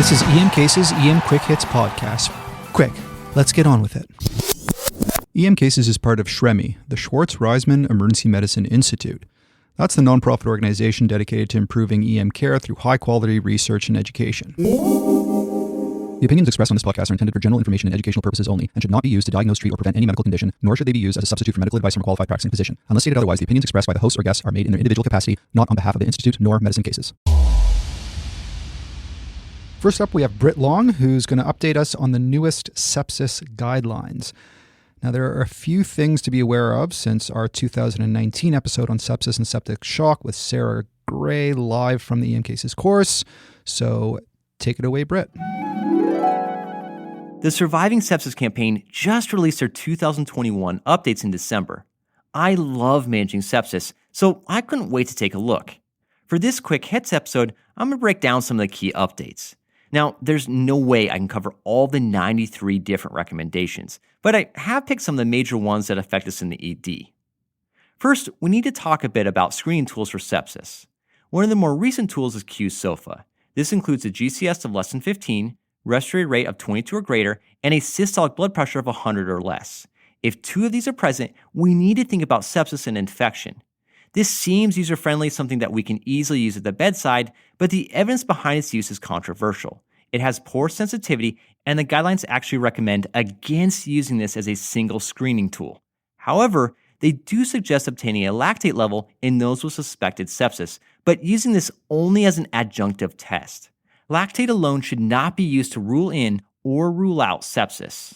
This is EM Cases EM Quick Hits podcast. Quick, let's get on with it. EM Cases is part of SHREMI, the Schwartz-Reisman Emergency Medicine Institute. That's the nonprofit organization dedicated to improving EM care through high-quality research and education. The opinions expressed on this podcast are intended for general information and educational purposes only and should not be used to diagnose, treat, or prevent any medical condition, nor should they be used as a substitute for medical advice from a qualified practicing physician. Unless stated otherwise, the opinions expressed by the hosts or guests are made in their individual capacity, not on behalf of the Institute nor Medicine Cases. First up, we have Brit Long, who's going to update us on the newest sepsis guidelines. Now, there are a few things to be aware of since our 2019 episode on sepsis and septic shock with Sarah Gray live from the EM Cases course. So take it away, Brit. The Surviving Sepsis Campaign just released their 2021 updates in December. I love managing sepsis, so I couldn't wait to take a look. For this Quick Hits episode, I'm going to break down some of the key updates. Now, there's no way I can cover all the 93 different recommendations, but I have picked some of the major ones that affect us in the ED. First, we need to talk a bit about screening tools for sepsis. One of the more recent tools is Q-SOFA. This includes a GCS of less than 15, respiratory rate of 22 or greater, and a systolic blood pressure of 100 or less. If two of these are present, we need to think about sepsis and infection. This seems user-friendly, something that we can easily use at the bedside, but the evidence behind its use is controversial. It has poor sensitivity, and the guidelines actually recommend against using this as a single screening tool. However, they do suggest obtaining a lactate level in those with suspected sepsis, but using this only as an adjunctive test. Lactate alone should not be used to rule in or rule out sepsis.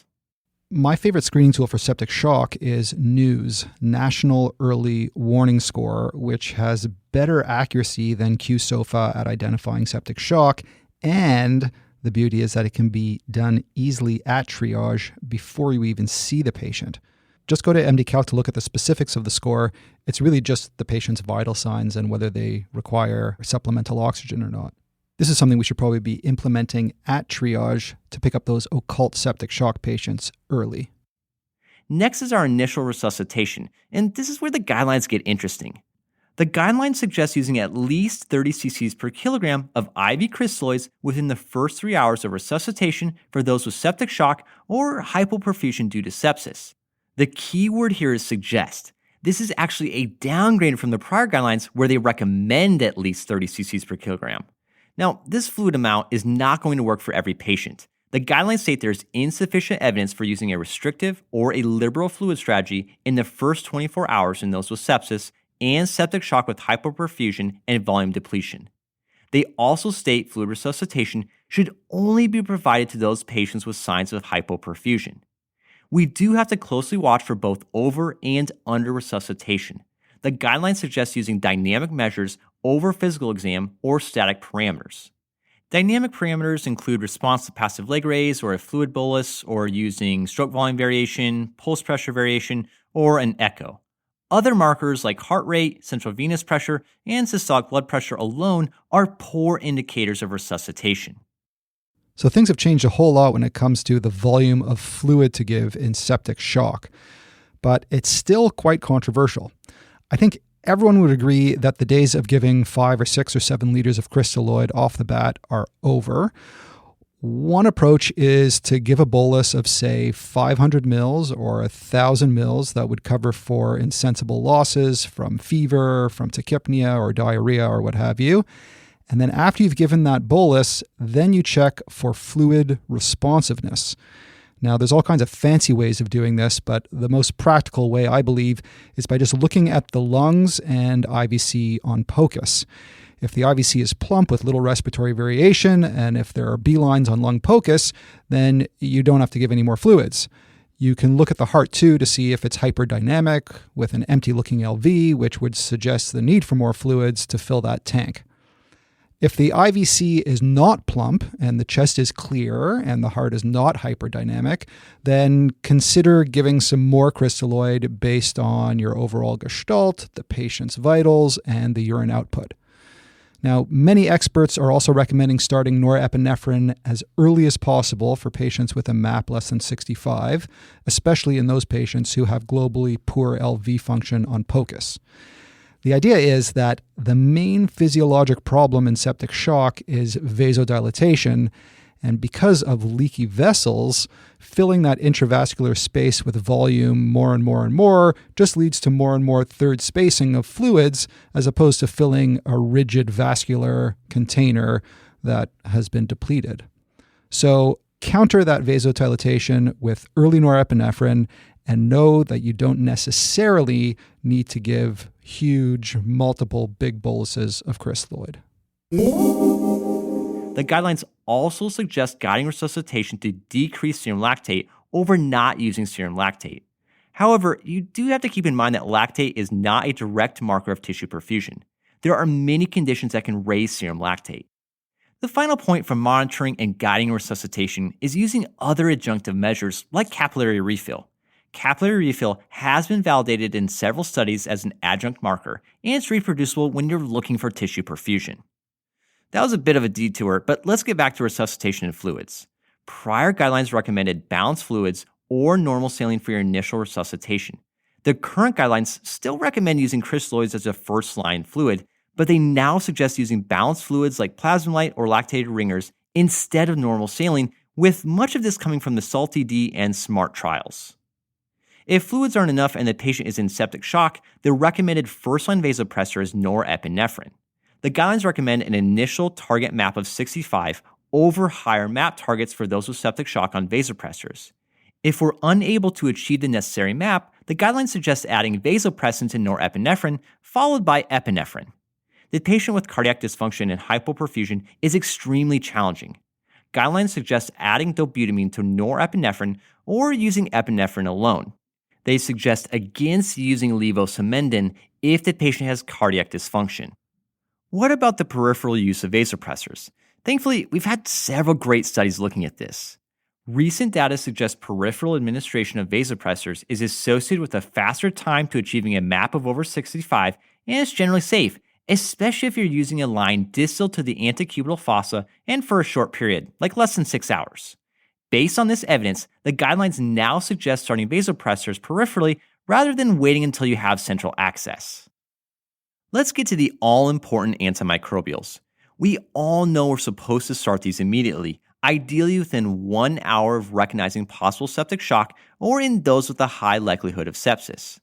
My favorite screening tool for septic shock is NEWS, National Early Warning Score, which has better accuracy than Q-SOFA at identifying septic shock, and the beauty is that it can be done easily at triage before you even see the patient. Just go to MD-Calc to look at the specifics of the score. It's really just the patient's vital signs and whether they require supplemental oxygen or not. This is something we should probably be implementing at triage to pick up those occult septic shock patients early. Next is our initial resuscitation, and this is where the guidelines get interesting. The guidelines suggest using at least 30 cc's per kilogram of IV crystalloids within the first 3 hours of resuscitation for those with septic shock or hypoperfusion due to sepsis. The key word here is suggest. This is actually a downgrade from the prior guidelines where they recommend at least 30 cc's per kilogram. Now, this fluid amount is not going to work for every patient. The guidelines state there's insufficient evidence for using a restrictive or a liberal fluid strategy in the first 24 hours in those with sepsis and septic shock with hypoperfusion and volume depletion. They also state fluid resuscitation should only be provided to those patients with signs of hypoperfusion. We do have to closely watch for both over and under resuscitation. The guidelines suggest using dynamic measures over physical exam or static parameters. Dynamic parameters include response to passive leg raise or a fluid bolus, or using stroke volume variation, pulse pressure variation, or an echo. Other markers like heart rate, central venous pressure, and systolic blood pressure alone are poor indicators of resuscitation. So things have changed a whole lot when it comes to the volume of fluid to give in septic shock, but it's still quite controversial. I think everyone would agree that the days of giving 5 or 6 or 7 liters of crystalloid off the bat are over. One approach is to give a bolus of, say, 500 mils or 1,000 mils that would cover for insensible losses from fever, from tachypnea or diarrhea or what have you. And then after you've given that bolus, then you check for fluid responsiveness. Now, there's all kinds of fancy ways of doing this, but the most practical way, I believe, is by just looking at the lungs and IVC on POCUS. If the IVC is plump with little respiratory variation, and if there are B lines on lung POCUS, then you don't have to give any more fluids. You can look at the heart too to see if it's hyperdynamic with an empty-looking LV, which would suggest the need for more fluids to fill that tank. If the IVC is not plump and the chest is clear and the heart is not hyperdynamic, then consider giving some more crystalloid based on your overall gestalt, the patient's vitals, and the urine output. Now, many experts are also recommending starting norepinephrine as early as possible for patients with a MAP less than 65, especially in those patients who have globally poor LV function on POCUS. The idea is that the main physiologic problem in septic shock is vasodilatation, And because of leaky vessels, filling that intravascular space with volume more and more and more just leads to more and more third spacing of fluids, as opposed to filling a rigid vascular container that has been depleted. So counter that vasodilatation with early norepinephrine and know that you don't necessarily need to give huge, multiple big boluses of crystalloid. The guidelines also suggest guiding resuscitation to decrease serum lactate over not using serum lactate. However, you do have to keep in mind that lactate is not a direct marker of tissue perfusion. There are many conditions that can raise serum lactate. The final point for monitoring and guiding resuscitation is using other adjunctive measures like capillary refill. Capillary refill has been validated in several studies as an adjunct marker, and it's reproducible when you're looking for tissue perfusion. That was a bit of a detour, but let's get back to resuscitation and fluids. Prior guidelines recommended balanced fluids or normal saline for your initial resuscitation. The current guidelines still recommend using crystalloids as a first-line fluid, but they now suggest using balanced fluids like plasmolite or lactated ringers instead of normal saline, with much of this coming from the SALT-TD and SMART trials. If fluids aren't enough and the patient is in septic shock, the recommended first-line vasopressor is norepinephrine. The guidelines recommend an initial target MAP of 65 over higher MAP targets for those with septic shock on vasopressors. If we're unable to achieve the necessary MAP, the guidelines suggest adding vasopressin to norepinephrine, followed by epinephrine. The patient with cardiac dysfunction and hypoperfusion is extremely challenging. Guidelines suggest adding dobutamine to norepinephrine or using epinephrine alone. They suggest against using levosimendan if the patient has cardiac dysfunction. What about the peripheral use of vasopressors? Thankfully, we've had several great studies looking at this. Recent data suggests peripheral administration of vasopressors is associated with a faster time to achieving a MAP of over 65 and is generally safe, especially if you're using a line distal to the antecubital fossa and for a short period, like less than 6 hours. Based on this evidence, the guidelines now suggest starting vasopressors peripherally rather than waiting until you have central access. Let's get to the all-important antimicrobials. We all know we're supposed to start these immediately, ideally within 1 hour of recognizing possible septic shock or in those with a high likelihood of sepsis.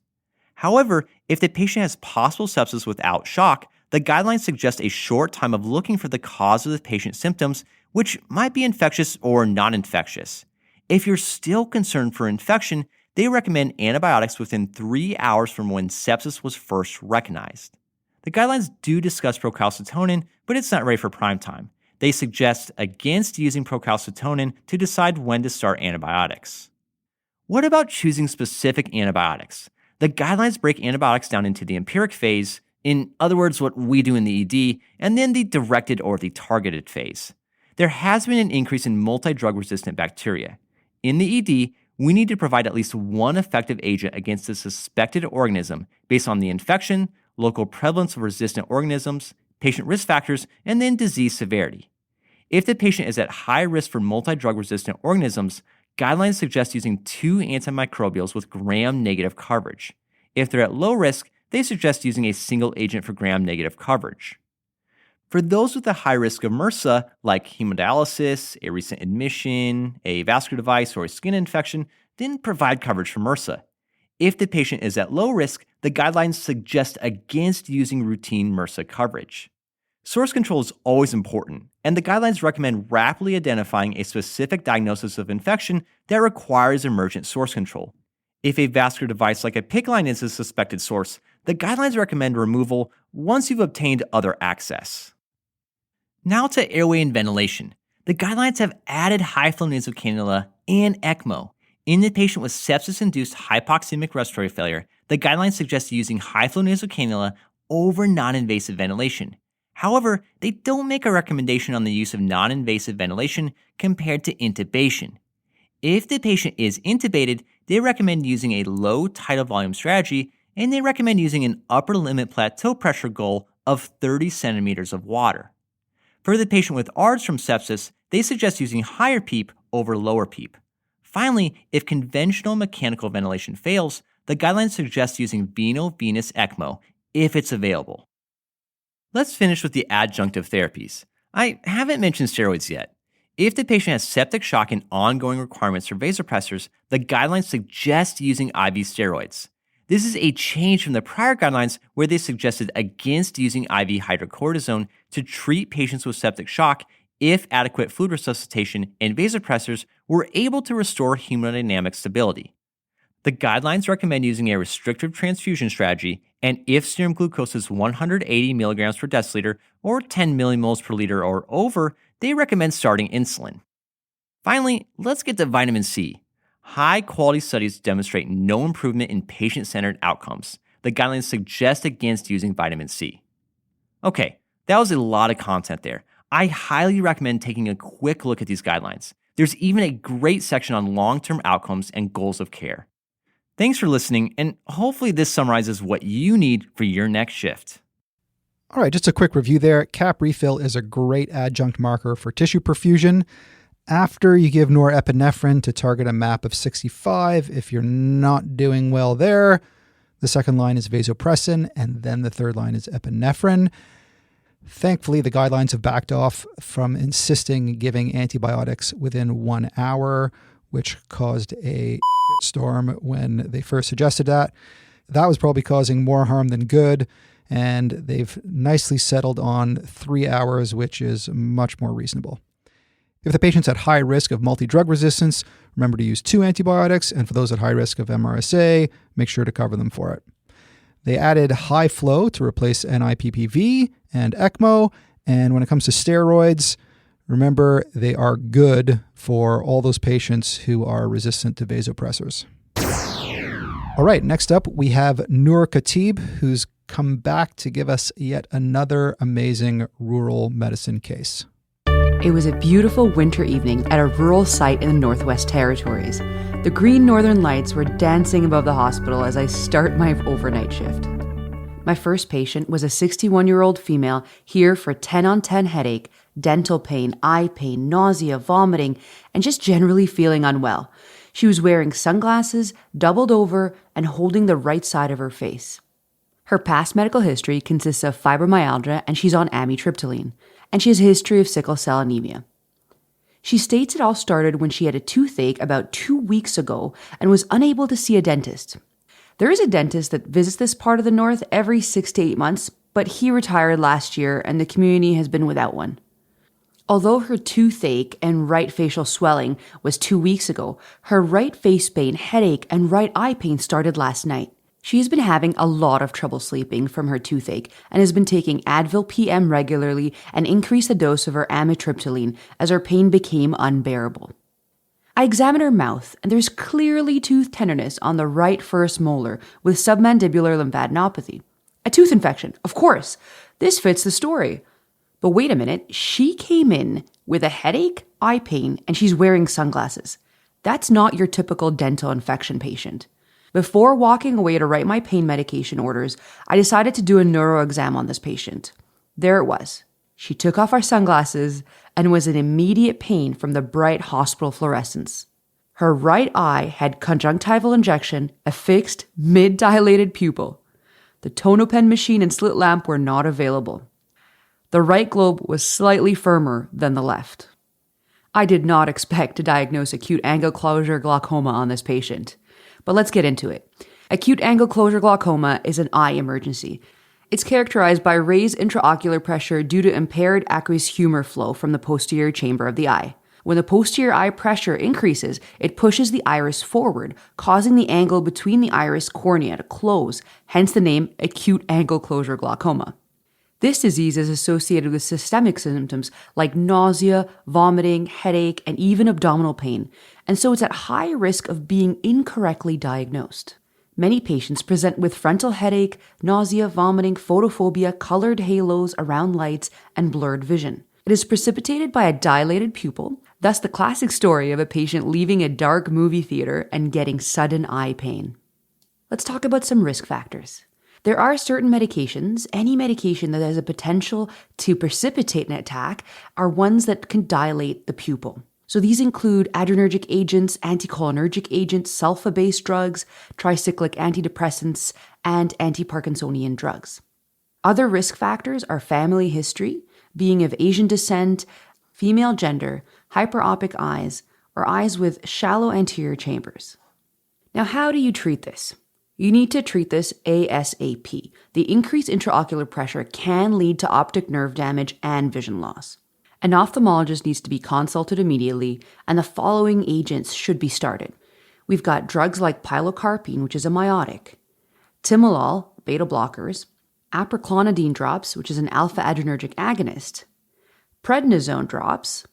However, if the patient has possible sepsis without shock, the guidelines suggest a short time of looking for the cause of the patient's symptoms, which might be infectious or non-infectious. If you're still concerned for infection, they recommend antibiotics within 3 hours from when sepsis was first recognized. The guidelines do discuss procalcitonin, but it's not ready for prime time. They suggest against using procalcitonin to decide when to start antibiotics. What about choosing specific antibiotics? The guidelines break antibiotics down into the empiric phase, in other words, what we do in the ED, and then the directed or the targeted phase. There has been an increase in multi-drug resistant bacteria. In the ED, we need to provide at least one effective agent against a suspected organism based on the infection, local prevalence of resistant organisms, patient risk factors, and then disease severity. If the patient is at high risk for multi-drug resistant organisms, guidelines suggest using 2 antimicrobials with gram-negative coverage. If they're at low risk, they suggest using a single agent for gram-negative coverage. For those with a high risk of MRSA, like hemodialysis, a recent admission, a vascular device, or a skin infection, then provide coverage for MRSA. If the patient is at low risk, the guidelines suggest against using routine MRSA coverage. Source control is always important, and the guidelines recommend rapidly identifying a specific diagnosis of infection that requires emergent source control. If a vascular device like a PICC line is a suspected source, the guidelines recommend removal once you've obtained other access. Now to airway and ventilation. The guidelines have added high-flow nasal cannula and ECMO. In the patient with sepsis-induced hypoxemic respiratory failure, the guidelines suggest using high-flow nasal cannula over non-invasive ventilation. However, they don't make a recommendation on the use of non-invasive ventilation compared to intubation. If the patient is intubated, they recommend using a low tidal volume strategy, and they recommend using an upper limit plateau pressure goal of 30 centimeters of water. For the patient with ARDS from sepsis, they suggest using higher PEEP over lower PEEP. Finally, if conventional mechanical ventilation fails, the guidelines suggest using veno-venous ECMO if it's available. Let's finish with the adjunctive therapies. I haven't mentioned steroids yet. If the patient has septic shock and ongoing requirements for vasopressors, the guidelines suggest using IV steroids. This is a change from the prior guidelines where they suggested against using IV hydrocortisone to treat patients with septic shock if adequate fluid resuscitation and vasopressors were able to restore hemodynamic stability. The guidelines recommend using a restrictive transfusion strategy, and if serum glucose is 180 milligrams per deciliter or 10 millimoles per liter or over, they recommend starting insulin. Finally, let's get to vitamin C. High-quality studies demonstrate no improvement in patient-centered outcomes. The guidelines suggest against using vitamin C. Okay, that was a lot of content there. I highly recommend taking a quick look at these guidelines. There's even a great section on long-term outcomes and goals of care. Thanks for listening, and hopefully this summarizes what you need for your next shift. All right, just a quick review there. Cap refill is a great adjunct marker for tissue perfusion. After you give norepinephrine to target a MAP of 65, if you're not doing well there, the second line is vasopressin, and then the third line is epinephrine. Thankfully, the guidelines have backed off from insisting giving antibiotics within 1 hour, which caused a storm when they first suggested that. That was probably causing more harm than good, and they've nicely settled on 3 hours, which is much more reasonable. If the patient's at high risk of multi-drug resistance, remember to use 2 antibiotics, and for those at high risk of MRSA, make sure to cover them for it. They added high flow to replace NIPPV and ECMO, and when it comes to steroids, remember they are good for all those patients who are resistant to vasopressors. All right, next up we have Nour Khatib, who's come back to give us yet another amazing rural medicine case. It was a beautiful winter evening at a rural site in the Northwest Territories. The green northern lights were dancing above the hospital as I start my overnight shift. My first patient was a 61-year-old female here for 10-on-10 headache, dental pain, eye pain, nausea, vomiting, and just generally feeling unwell. She was wearing sunglasses, doubled over, and holding the right side of her face. Her past medical history consists of fibromyalgia, and she's on amitriptyline, and she has a history of sickle cell anemia. She states it all started when she had a toothache about 2 weeks ago and was unable to see a dentist. There is a dentist that visits this part of the north every 6 to 8 months, but he retired last year and the community has been without one. Although her toothache and right facial swelling was 2 weeks ago, her right face pain, headache, and right eye pain started last night. She has been having a lot of trouble sleeping from her toothache and has been taking Advil PM regularly and increased the dose of her amitriptyline as her pain became unbearable. I examined her mouth, and there's clearly tooth tenderness on the right first molar with submandibular lymphadenopathy. A tooth infection, of course. This fits the story. But wait a minute, she came in with a headache, eye pain, and she's wearing sunglasses. That's not your typical dental infection patient. Before walking away to write my pain medication orders, I decided to do a neuro exam on this patient. There it was. She took off her sunglasses and was in immediate pain from the bright hospital fluorescence. Her right eye had conjunctival injection, a fixed, mid-dilated pupil. The tonopen machine and slit lamp were not available. The right globe was slightly firmer than the left. I did not expect to diagnose acute angle closure glaucoma on this patient. But let's get into it. Acute angle closure glaucoma is an eye emergency. It's characterized by raised intraocular pressure due to impaired aqueous humor flow from the posterior chamber of the eye. When the posterior eye pressure increases, it pushes the iris forward, causing the angle between the iris cornea to close, hence the name acute angle closure glaucoma. This disease is associated with systemic symptoms like nausea, vomiting, headache, and even abdominal pain, and so it's at high risk of being incorrectly diagnosed. Many patients present with frontal headache, nausea, vomiting, photophobia, colored halos around lights, and blurred vision. It is precipitated by a dilated pupil, thus the classic story of a patient leaving a dark movie theater and getting sudden eye pain. Let's talk about some risk factors. There are certain medications, any medication that has a potential to precipitate an attack, are ones that can dilate the pupil. So these include adrenergic agents, anticholinergic agents, sulfa-based drugs, tricyclic antidepressants, and anti-Parkinsonian drugs. Other risk factors are family history, being of Asian descent, female gender, hyperopic eyes, or eyes with shallow anterior chambers. Now, how do you treat this? You need to treat this ASAP. The increased intraocular pressure can lead to optic nerve damage and vision loss. An ophthalmologist needs to be consulted immediately, and the following agents should be started. We've got drugs like pilocarpine, which is a miotic, timolol, beta blockers, apriclonidine drops, which is an alpha-adrenergic agonist, prednisone drops,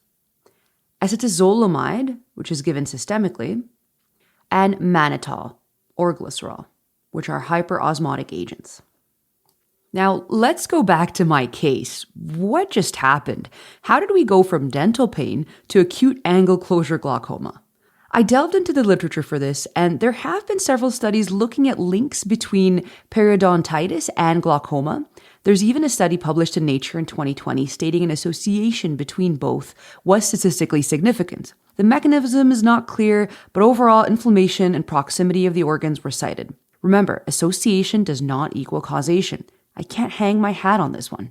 acetazolamide, which is given systemically, and mannitol or glycerol, which are hyperosmotic agents. Now, let's go back to my case. What just happened? How did we go from dental pain to acute angle closure glaucoma? I delved into the literature for this, and there have been several studies looking at links between periodontitis and glaucoma. There's even a study published in Nature in 2020 stating an association between both was statistically significant. The mechanism is not clear, but overall inflammation and proximity of the organs were cited. Remember, association does not equal causation. I can't hang my hat on this one.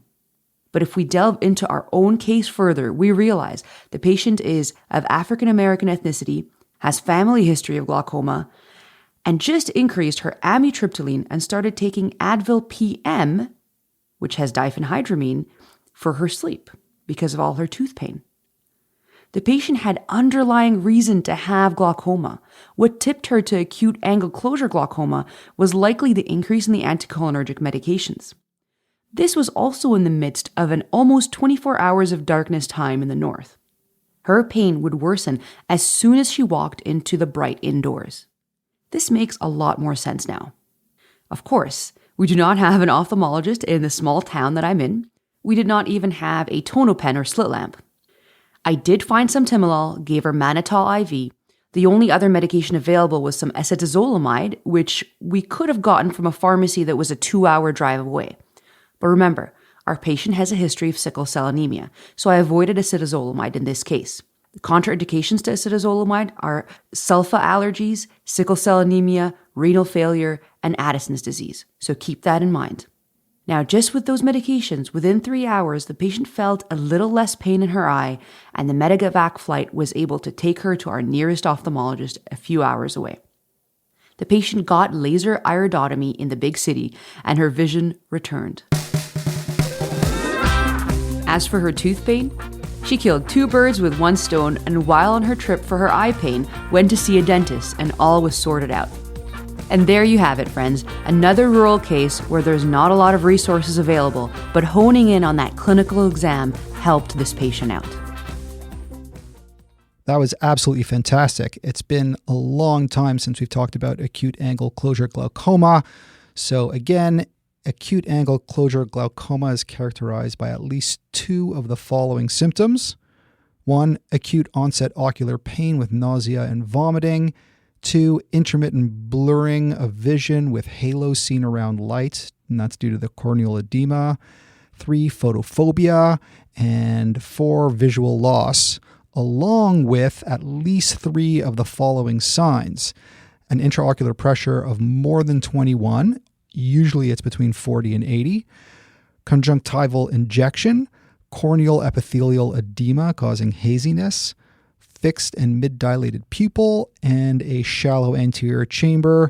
But if we delve into our own case further, we realize the patient is of African American ethnicity, has family history of glaucoma, and just increased her amitriptyline and started taking Advil PM, which has diphenhydramine, for her sleep because of all her tooth pain. The patient had underlying reason to have glaucoma. What tipped her to acute angle closure glaucoma was likely the increase in the anticholinergic medications. This was also in the midst of an almost 24 hours of darkness time in the north. Her pain would worsen as soon as she walked into the bright indoors. This makes a lot more sense now. Of course, we do not have an ophthalmologist in the small town that I'm in. We did not even have a tonopen or slit lamp. I did find some timolol, gave her mannitol IV. The only other medication available was some acetazolamide, which we could have gotten from a pharmacy that was a 2-hour drive away. But remember, our patient has a history of sickle cell anemia, so I avoided acetazolamide in this case. The contraindications to acetazolamide are sulfa allergies, sickle cell anemia, renal failure, and Addison's disease, so keep that in mind. Now, just with those medications, within 3 hours, the patient felt a little less pain in her eye, and the Medevac flight was able to take her to our nearest ophthalmologist a few hours away. The patient got laser iridotomy in the big city, and her vision returned. As for her tooth pain, she killed 2 birds with 1 stone, and while on her trip for her eye pain, went to see a dentist, and all was sorted out. And there you have it, friends, another rural case where there's not a lot of resources available, but honing in on that clinical exam helped this patient out. That was absolutely fantastic. It's been a long time since we've talked about acute angle closure glaucoma. So again, acute angle closure glaucoma is characterized by at least 2 of the following symptoms. 1, acute onset ocular pain with nausea and vomiting. 2, intermittent blurring of vision with halo seen around light, and that's due to the corneal edema. 3, photophobia. And 4, visual loss, along with at least 3 of the following signs. An intraocular pressure of more than 21, usually it's between 40 and 80. Conjunctival injection, corneal epithelial edema causing haziness, fixed and mid-dilated pupil, and a shallow anterior chamber.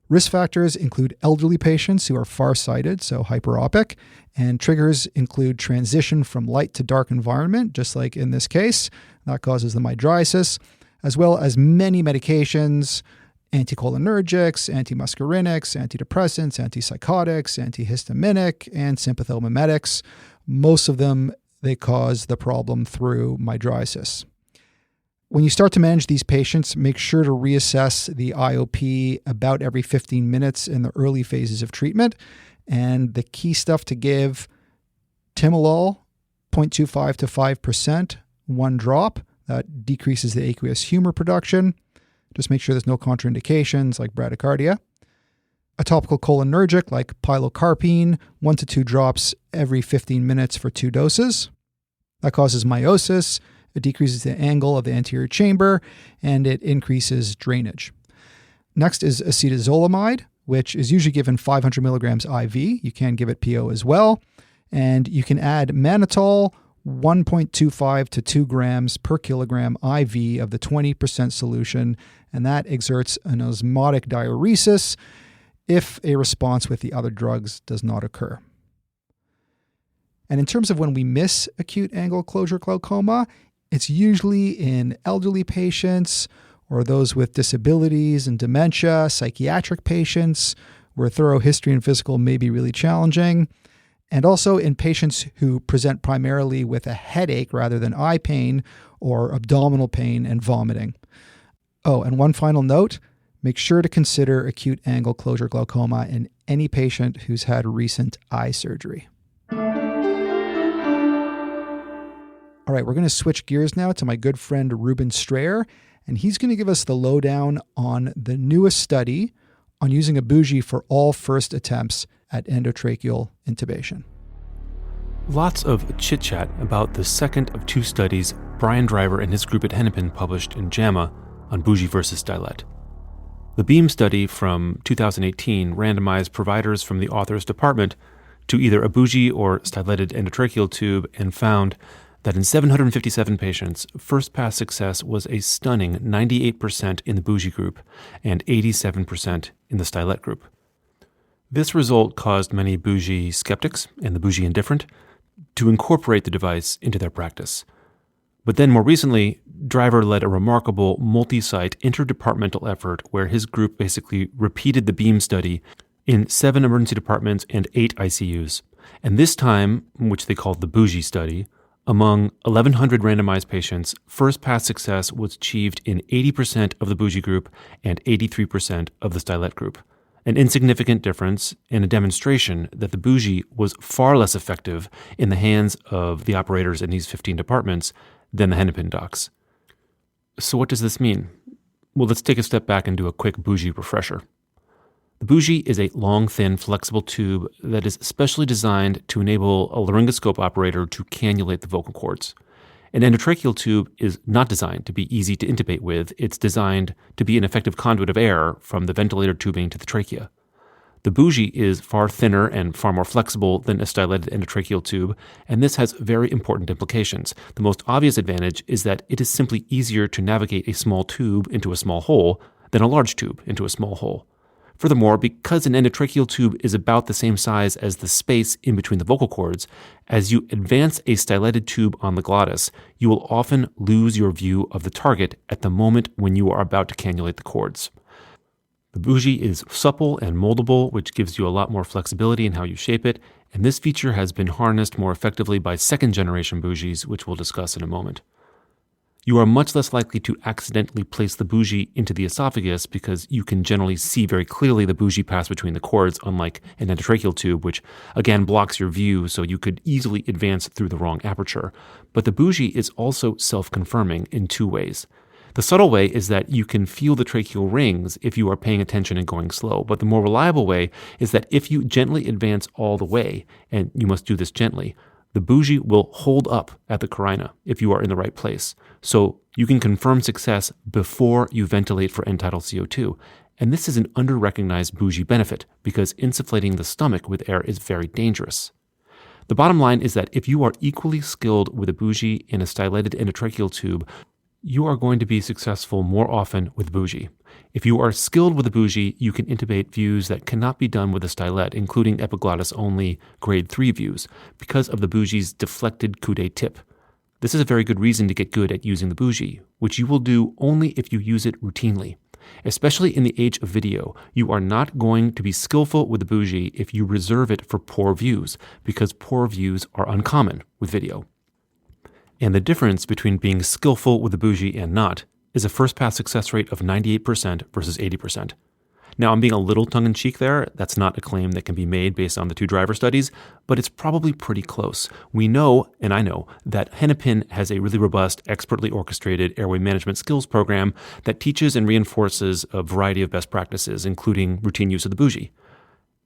Risk factors include elderly patients who are farsighted, so hyperopic, and triggers include transition from light to dark environment, just like in this case. That causes the mydriasis, as well as many medications, anticholinergics, antimuscarinics, antidepressants, antipsychotics, antihistaminic, and sympathomimetics. Most of them, they cause the problem through mydriasis. When you start to manage these patients, make sure to reassess the IOP about every 15 minutes in the early phases of treatment. And the key stuff to give, timolol, 0.25 to 5%, 1 drop. That decreases the aqueous humor production. Just make sure there's no contraindications like bradycardia. A topical cholinergic like pilocarpine, 1 to 2 drops every 15 minutes for 2 doses. That causes miosis. It decreases the angle of the anterior chamber, and it increases drainage. Next is acetazolamide, which is usually given 500 milligrams IV. You can give it PO as well. And you can add mannitol, 1.25 to 2 grams per kilogram IV of the 20% solution, and that exerts an osmotic diuresis if a response with the other drugs does not occur. And in terms of when we miss acute angle closure glaucoma, it's usually in elderly patients or those with disabilities and dementia, psychiatric patients where thorough history and physical may be really challenging, and also in patients who present primarily with a headache rather than eye pain or abdominal pain and vomiting. Oh, and one final note, make sure to consider acute angle closure glaucoma in any patient who's had recent eye surgery. All right, we're going to switch gears now to my good friend Reuben Strayer, and he's going to give us the lowdown on the newest study on using a bougie for all first attempts at endotracheal intubation. Lots of chit-chat about the second of two studies Brian Driver and his group at Hennepin published in JAMA on bougie versus stylet. The BEAM study from 2018 randomized providers from the author's department to either a bougie or styleted endotracheal tube and found that in 757 patients, first-pass success was a stunning 98% in the bougie group and 87% in the stylet group. This result caused many bougie skeptics and the bougie indifferent to incorporate the device into their practice. But then more recently, Driver led a remarkable multi-site interdepartmental effort where his group basically repeated the BEAM study in 7 emergency departments and 8 ICUs. And this time, which they called the bougie study, among 1,100 randomized patients, first-pass success was achieved in 80% of the bougie group and 83% of the stylet group. An insignificant difference and a demonstration that the bougie was far less effective in the hands of the operators in these 15 departments than the Hennepin docs. So what does this mean? Well, let's take a step back and do a quick bougie refresher. The bougie is a long, thin, flexible tube that is specially designed to enable a laryngoscope operator to cannulate the vocal cords. An endotracheal tube is not designed to be easy to intubate with. It's designed to be an effective conduit of air from the ventilator tubing to the trachea. The bougie is far thinner and far more flexible than a styleted endotracheal tube, and this has very important implications. The most obvious advantage is that it is simply easier to navigate a small tube into a small hole than a large tube into a small hole. Furthermore, because an endotracheal tube is about the same size as the space in between the vocal cords, as you advance a styleted tube on the glottis, you will often lose your view of the target at the moment when you are about to cannulate the cords. The bougie is supple and moldable, which gives you a lot more flexibility in how you shape it, and this feature has been harnessed more effectively by second-generation bougies, which we'll discuss in a moment. You are much less likely to accidentally place the bougie into the esophagus because you can generally see very clearly the bougie pass between the cords, unlike an endotracheal tube, which again blocks your view, so you could easily advance through the wrong aperture. But the bougie is also self-confirming in 2 ways. The subtle way is that you can feel the tracheal rings if you are paying attention and going slow, but the more reliable way is that if you gently advance all the way, and you must do this gently, the bougie will hold up at the carina if you are in the right place. So you can confirm success before you ventilate for end-tidal CO2. And this is an under-recognized bougie benefit because insufflating the stomach with air is very dangerous. The bottom line is that if you are equally skilled with a bougie and a styleted endotracheal tube, you are going to be successful more often with bougie. If you are skilled with a bougie, you can intubate views that cannot be done with a stylet, including epiglottis-only grade 3 views, because of the bougie's deflected coude tip. This is a very good reason to get good at using the bougie, which you will do only if you use it routinely. Especially in the age of video, you are not going to be skillful with the bougie if you reserve it for poor views, because poor views are uncommon with video. And the difference between being skillful with the bougie and not is a first-pass success rate of 98% versus 80%. Now, I'm being a little tongue-in-cheek there. That's not a claim that can be made based on the 2 driver studies, but it's probably pretty close. We know, and I know, that Hennepin has a really robust, expertly orchestrated airway management skills program that teaches and reinforces a variety of best practices, including routine use of the bougie.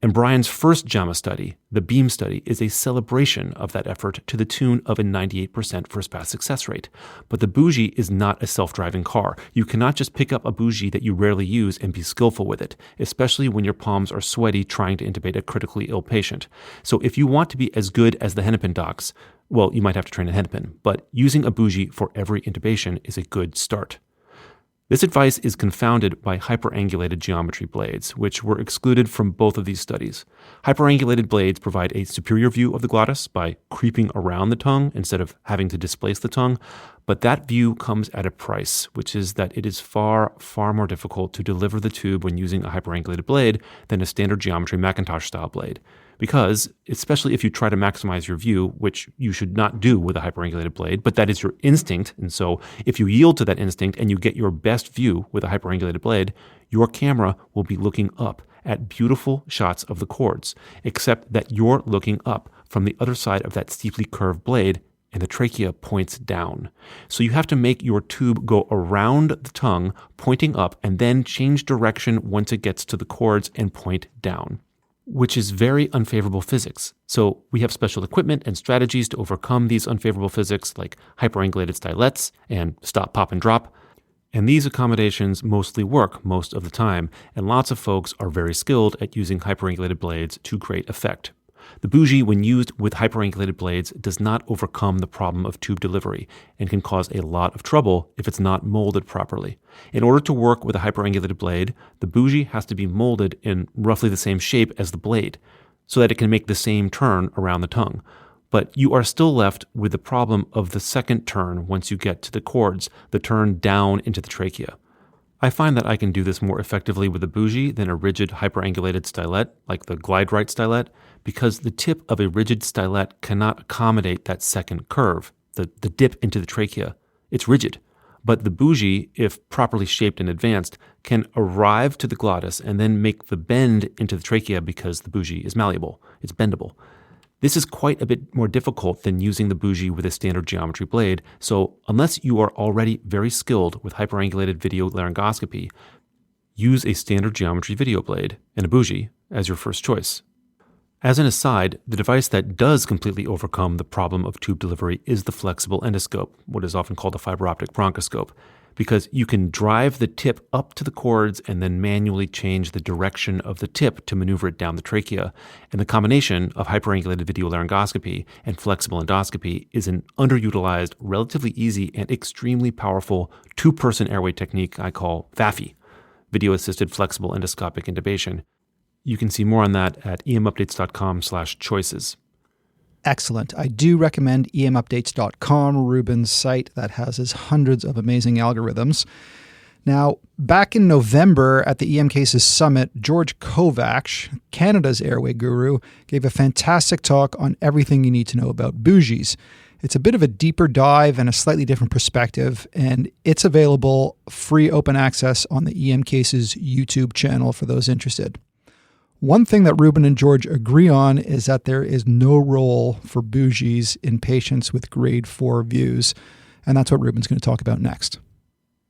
And Brian's first JAMA study, the BEAM study, is a celebration of that effort to the tune of a 98% first-pass success rate. But the bougie is not a self-driving car. You cannot just pick up a bougie that you rarely use and be skillful with it, especially when your palms are sweaty trying to intubate a critically ill patient. So if you want to be as good as the Hennepin docs, well, you might have to train a hennepin, but using a bougie for every intubation is a good start. This advice is confounded by hyperangulated geometry blades, which were excluded from both of these studies. Hyperangulated blades provide a superior view of the glottis by creeping around the tongue instead of having to displace the tongue, but that view comes at a price, which is that it is far, far more difficult to deliver the tube when using a hyperangulated blade than a standard geometry Macintosh-style blade. Because, especially if you try to maximize your view, which you should not do with a hyperangulated blade, but that is your instinct, and so if you yield to that instinct and you get your best view with a hyperangulated blade, your camera will be looking up at beautiful shots of the chords, except that you're looking up from the other side of that steeply curved blade and the trachea points down. So you have to make your tube go around the tongue, pointing up, and then change direction once it gets to the chords and point down, which is very unfavorable physics. So we have special equipment and strategies to overcome these unfavorable physics, like hyperangulated stylets and stop, pop, and drop. And these accommodations mostly work most of the time, and lots of folks are very skilled at using hyperangulated blades to great effect. The bougie, when used with hyperangulated blades, does not overcome the problem of tube delivery and can cause a lot of trouble if it's not molded properly. In order to work with a hyperangulated blade, the bougie has to be molded in roughly the same shape as the blade so that it can make the same turn around the tongue. But you are still left with the problem of the second turn once you get to the chords, the turn down into the trachea. I find that I can do this more effectively with a bougie than a rigid hyperangulated stylet, like the Glide Right stylet, because the tip of a rigid stylet cannot accommodate that second curve, the dip into the trachea. It's rigid. But the bougie, if properly shaped and advanced, can arrive to the glottis and then make the bend into the trachea because the bougie is malleable. It's bendable. This is quite a bit more difficult than using the bougie with a standard geometry blade, so unless you are already very skilled with hyperangulated video laryngoscopy, use a standard geometry video blade and a bougie as your first choice. As an aside, the device that does completely overcome the problem of tube delivery is the flexible endoscope, what is often called a fiber optic bronchoscope, because you can drive the tip up to the chords and then manually change the direction of the tip to maneuver it down the trachea. And the combination of hyperangulated video laryngoscopy and flexible endoscopy is an underutilized, relatively easy, and extremely powerful two-person airway technique I call VAFI, Video-Assisted Flexible Endoscopic Intubation. You can see more on that at emupdates.com/choices. Excellent. I do recommend emupdates.com, Reuben's site that houses hundreds of amazing algorithms. Now, back in November at the EM Cases Summit, George Kovacs, Canada's airway guru, gave a fantastic talk on everything you need to know about bougies. It's a bit of a deeper dive and a slightly different perspective, and it's available free open access on the EM Cases YouTube channel for those interested. One thing that Reuben and George agree on is that there is no role for bougies in patients with grade 4 views, and that's what Reuben's going to talk about next.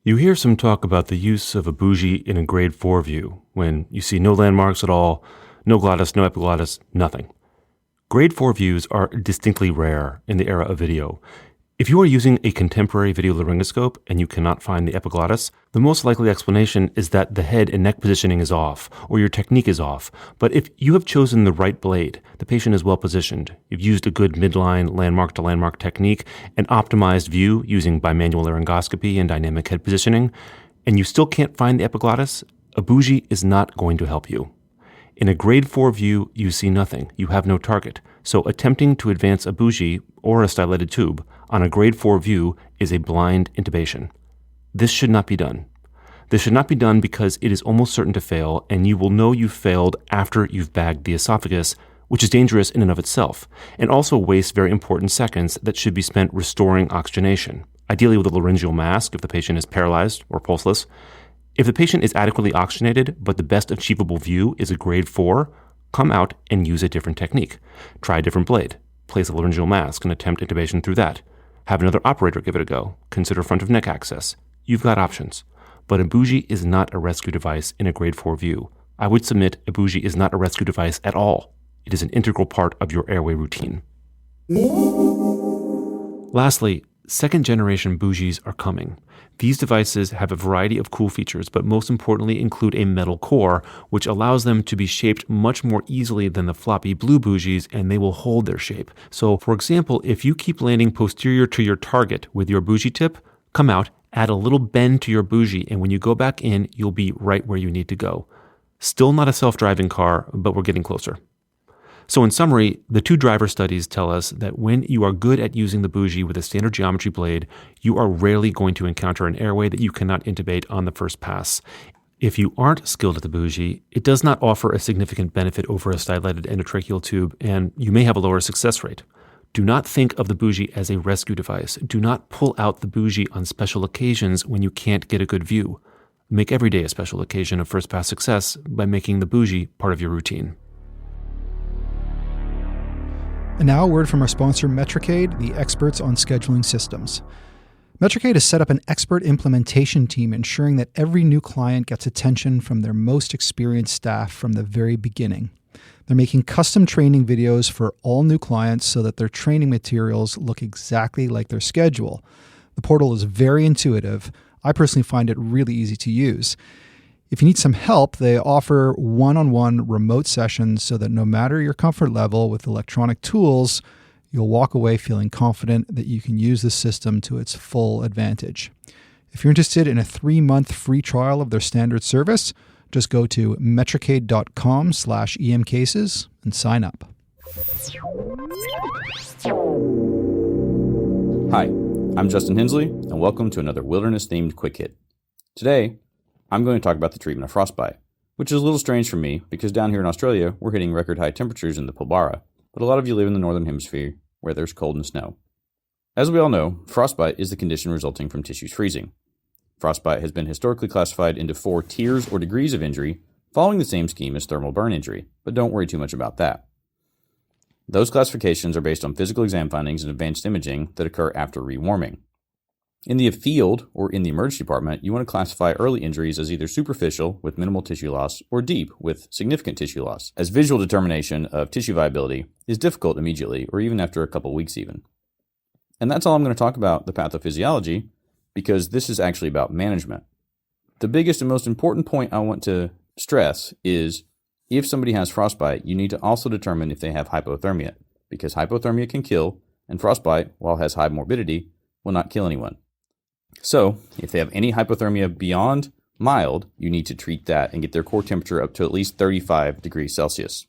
You hear some talk about the use of a bougie in a grade 4 view when you see no landmarks at all, no glottis, no epiglottis, nothing. Grade 4 views are distinctly rare in the era of video. If you are using a contemporary video laryngoscope and you cannot find the epiglottis, the most likely explanation is that the head and neck positioning is off, or your technique is off. But if you have chosen the right blade, the patient is well positioned, you've used a good midline landmark-to-landmark technique, an optimized view using bimanual laryngoscopy and dynamic head positioning, and you still can't find the epiglottis, a bougie is not going to help you. In a grade 4 view, you see nothing. You have no target. So attempting to advance a bougie or a styleted tube on a grade 4 view is a blind intubation. This should not be done. This should not be done because it is almost certain to fail, and you will know you've failed after you've bagged the esophagus, which is dangerous in and of itself, and also wastes very important seconds that should be spent restoring oxygenation, ideally with a laryngeal mask if the patient is paralyzed or pulseless. If the patient is adequately oxygenated, but the best achievable view is a grade 4, come out and use a different technique. Try a different blade. Place a laryngeal mask and attempt intubation through that. Have another operator give it a go. Consider front of neck access. You've got options. But a bougie is not a rescue device in a grade 4 view. I would submit a bougie is not a rescue device at all. It is an integral part of your airway routine. Lastly, second-generation Bougies are coming. These devices have a variety of cool features, but most importantly include a metal core, which allows them to be shaped much more easily than the floppy blue Bougies, and they will hold their shape. So, for example, if you keep landing posterior to your target with your bougie tip, come out, add a little bend to your bougie, and when you go back in, you'll be right where you need to go. Still not a self-driving car, but we're getting closer. So in summary, the 2 driver studies tell us that when you are good at using the bougie with a standard geometry blade, you are rarely going to encounter an airway that you cannot intubate on the first pass. If you aren't skilled at the bougie, it does not offer a significant benefit over a styleted endotracheal tube, and you may have a lower success rate. Do not think of the bougie as a rescue device. Do not pull out the bougie on special occasions when you can't get a good view. Make every day a special occasion of first pass success by making the bougie part of your routine. And now a word from our sponsor, Metricade, the experts on scheduling systems. Metricade has set up an expert implementation team ensuring that every new client gets attention from their most experienced staff from the very beginning. They're making custom training videos for all new clients so that their training materials look exactly like their schedule. The portal is very intuitive. I personally find it really easy to use. If you need some help, they offer one-on-one remote sessions so that no matter your comfort level with electronic tools, you'll walk away feeling confident that you can use the system to its full advantage. If you're interested in a 3-month free trial of their standard service, just go to metricade.com/emcases and sign up. Hi, I'm Justin Hensley, and welcome to another wilderness-themed Quick Hit. Today, I'm going to talk about the treatment of frostbite, which is a little strange for me because down here in Australia, we're hitting record high temperatures in the Pilbara, but a lot of you live in the northern hemisphere where there's cold and snow. As we all know, frostbite is the condition resulting from tissues freezing. Frostbite has been historically classified into 4 tiers or degrees of injury, following the same scheme as thermal burn injury, but don't worry too much about that. Those classifications are based on physical exam findings and advanced imaging that occur after rewarming. In the field or in the emergency department, you want to classify early injuries as either superficial with minimal tissue loss or deep with significant tissue loss, as visual determination of tissue viability is difficult immediately or even after a couple weeks even. And that's all I'm going to talk about the pathophysiology, because this is actually about management. The biggest and most important point I want to stress is if somebody has frostbite, you need to also determine if they have hypothermia, because hypothermia can kill, and frostbite, while it has high morbidity, will not kill anyone. So, if they have any hypothermia beyond mild, you need to treat that and get their core temperature up to at least 35 degrees Celsius.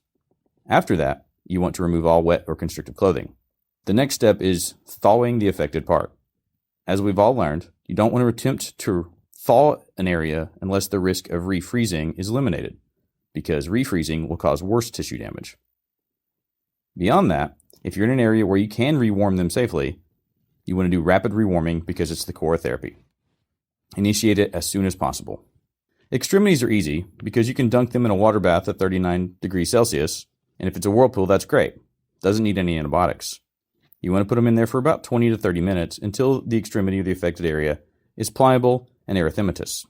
After that, you want to remove all wet or constrictive clothing. The next step is thawing the affected part. As we've all learned, you don't want to attempt to thaw an area unless the risk of refreezing is eliminated, because refreezing will cause worse tissue damage. Beyond that, if you're in an area where you can rewarm them safely, you want to do rapid rewarming because it's the core of therapy. Initiate it as soon as possible. Extremities are easy because you can dunk them in a water bath at 39 degrees Celsius, and if it's a whirlpool, that's great. Doesn't need any antibiotics. You want to put them in there for about 20 to 30 minutes until the extremity of the affected area is pliable and erythematous.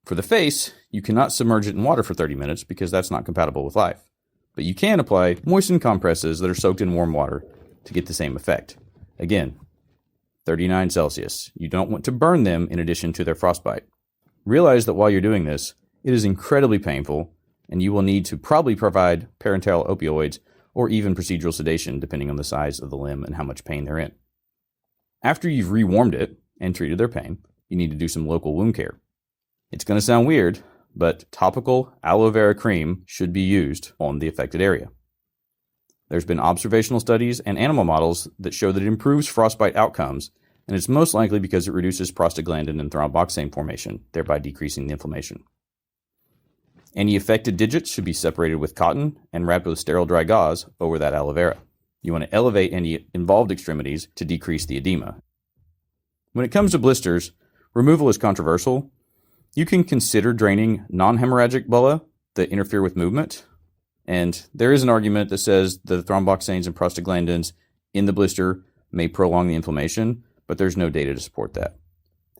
For the face, you cannot submerge it in water for 30 minutes because that's not compatible with life. But you can apply moistened compresses that are soaked in warm water to get the same effect. Again, 39 Celsius. You don't want to burn them in addition to their frostbite. Realize that while you're doing this, it is incredibly painful, and you will need to probably provide parenteral opioids or even procedural sedation depending on the size of the limb and how much pain they're in. After you've rewarmed it and treated their pain, you need to do some local wound care. It's going to sound weird, but topical aloe vera cream should be used on the affected area. There's been observational studies and animal models that show that it improves frostbite outcomes, and it's most likely because it reduces prostaglandin and thromboxane formation, thereby decreasing the inflammation. Any affected digits should be separated with cotton and wrapped with sterile dry gauze over that aloe vera. You want to elevate any involved extremities to decrease the edema. When it comes to blisters, removal is controversial. You can consider draining non-hemorrhagic bulla that interfere with movement. And there is an argument that says the thromboxanes and prostaglandins in the blister may prolong the inflammation, but there's no data to support that.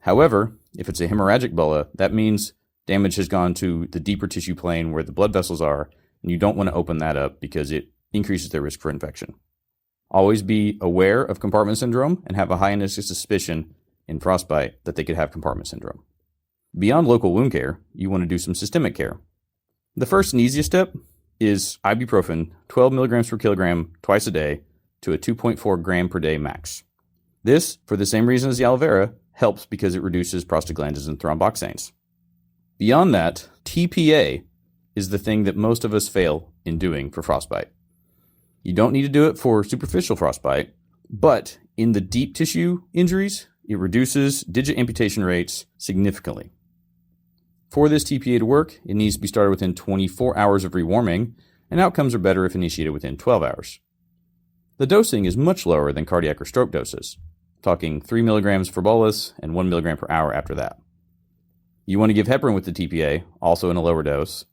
However, if it's a hemorrhagic bulla, that means damage has gone to the deeper tissue plane where the blood vessels are, and you don't want to open that up because it increases their risk for infection. Always be aware of compartment syndrome and have a high initial suspicion in frostbite that they could have compartment syndrome. Beyond local wound care, you want to do some systemic care. The first and easiest step is ibuprofen, 12 milligrams per kilogram twice a day to a 2.4 gram per day max. This, for the same reason as the aloe vera, helps because it reduces prostaglandins and thromboxanes. Beyond that, TPA is the thing that most of us fail in doing for frostbite. You don't need to do it for superficial frostbite, but in the deep tissue injuries, it reduces digit amputation rates significantly. For this TPA to work, it needs to be started within 24 hours of rewarming, and outcomes are better if initiated within 12 hours. The dosing is much lower than cardiac or stroke doses, talking 3 milligrams for bolus and 1 milligram per hour after that. You want to give heparin with the TPA, also in a lower dose,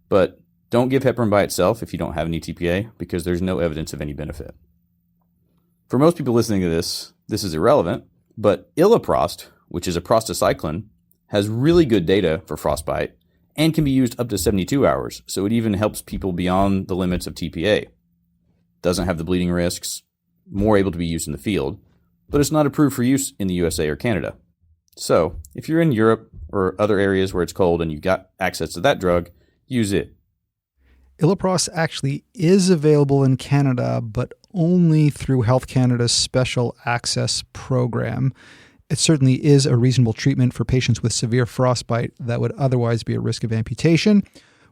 but don't give heparin by itself if you don't have any TPA, because there's no evidence of any benefit. For most people listening to this is irrelevant, but iloprost, which is a prostacyclin, has really good data for frostbite and can be used up to 72 hours, so it even helps people beyond the limits of TPA. Doesn't have the bleeding risks, more able to be used in the field, but it's not approved for use in the USA or Canada. So, if you're in Europe or other areas where it's cold and you've got access to that drug, use it. Iloprost actually is available in Canada, but only through Health Canada's Special Access Program. It certainly is a reasonable treatment for patients with severe frostbite that would otherwise be at risk of amputation.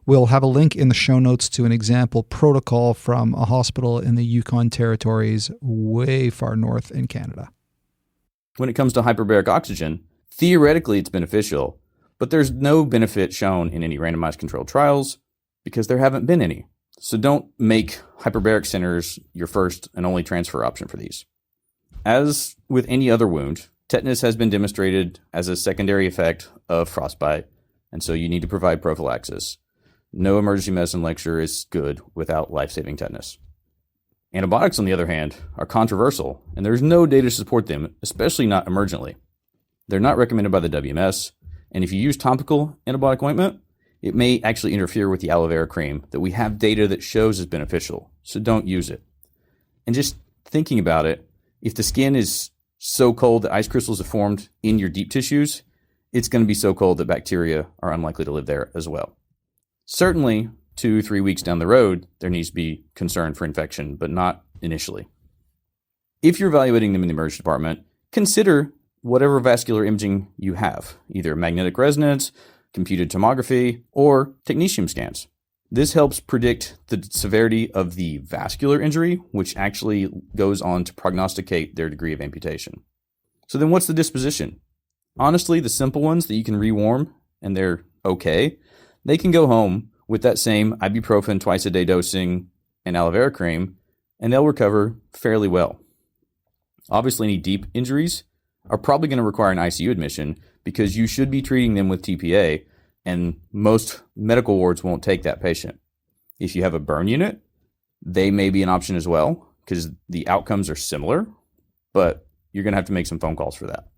We'll have a link in the show notes to an example protocol from a hospital in the Yukon Territories, way far north in Canada. When it comes to hyperbaric oxygen, theoretically it's beneficial, but there's no benefit shown in any randomized controlled trials because there haven't been any. So don't make hyperbaric centers your first and only transfer option for these. As with any other wound, tetanus has been demonstrated as a secondary effect of frostbite, and so you need to provide prophylaxis. No emergency medicine lecture is good without life-saving tetanus. Antibiotics, on the other hand, are controversial, and there's no data to support them, especially not emergently. They're not recommended by the WMS, and if you use topical antibiotic ointment, it may actually interfere with the aloe vera cream that we have data that shows is beneficial, so don't use it. And just thinking about it, if the skin is so cold that ice crystals have formed in your deep tissues, it's going to be so cold that bacteria are unlikely to live there as well. Certainly, 2-3 weeks down the road, there needs to be concern for infection, but not initially. If you're evaluating them in the emergency department, consider whatever vascular imaging you have, either magnetic resonance, computed tomography, or technetium scans. This helps predict the severity of the vascular injury, which actually goes on to prognosticate their degree of amputation. So then what's the disposition? Honestly, the simple ones that you can rewarm and they're okay, they can go home with that same ibuprofen twice a day dosing and aloe vera cream, and they'll recover fairly well. Obviously, any deep injuries are probably going to require an ICU admission because you should be treating them with TPA, and most medical wards won't take that patient. If you have a burn unit, they may be an option as well because the outcomes are similar, but you're going to have to make some phone calls for that.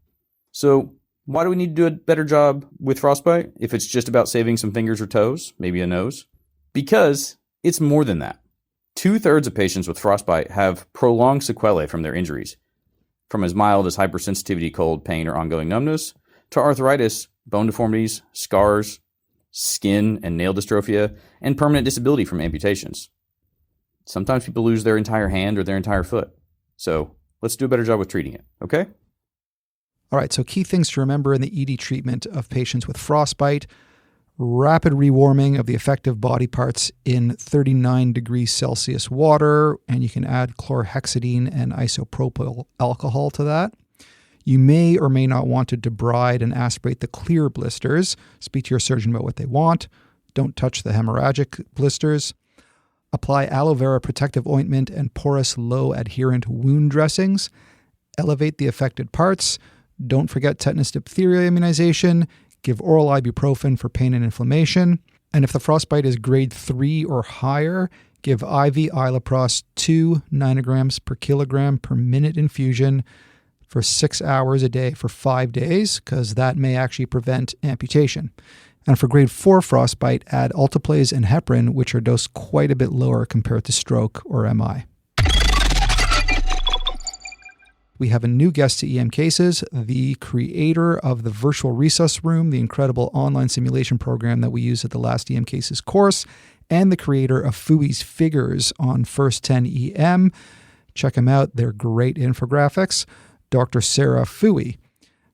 So why do we need to do a better job with frostbite if it's just about saving some fingers or toes, maybe a nose? Because it's more than that. 2/3 of patients with frostbite have prolonged sequelae from their injuries, from as mild as hypersensitivity, cold, pain, or ongoing numbness, to arthritis, bone deformities, scars, skin and nail dystrophia, and permanent disability from amputations. Sometimes people lose their entire hand or their entire foot. So let's do a better job with treating it, okay? All right, so key things to remember in the ED treatment of patients with frostbite: rapid rewarming of the affected body parts in 39 degrees Celsius water, and you can add chlorhexidine and isopropyl alcohol to that. You may or may not want to debride and aspirate the clear blisters. Speak to your surgeon about what they want. Don't touch the hemorrhagic blisters. Apply aloe vera protective ointment and porous low adherent wound dressings. Elevate the affected parts. Don't forget tetanus diphtheria immunization. Give oral ibuprofen for pain and inflammation. And if the frostbite is grade 3 or higher, give IV iloprost 2 nanograms per kilogram per minute infusion for 6 hours a day for 5 days, because that may actually prevent amputation. And for grade 4 frostbite, add alteplase and heparin, which are dosed quite a bit lower compared to stroke or MI. We have a new guest to EM Cases, the creator of the Virtual Resus Room, the incredible online simulation program that we use at the last EM Cases course, and the creator of Foohey's Figures on First 10 EM. Check them out. They're great infographics. Dr. Sarah Foohey.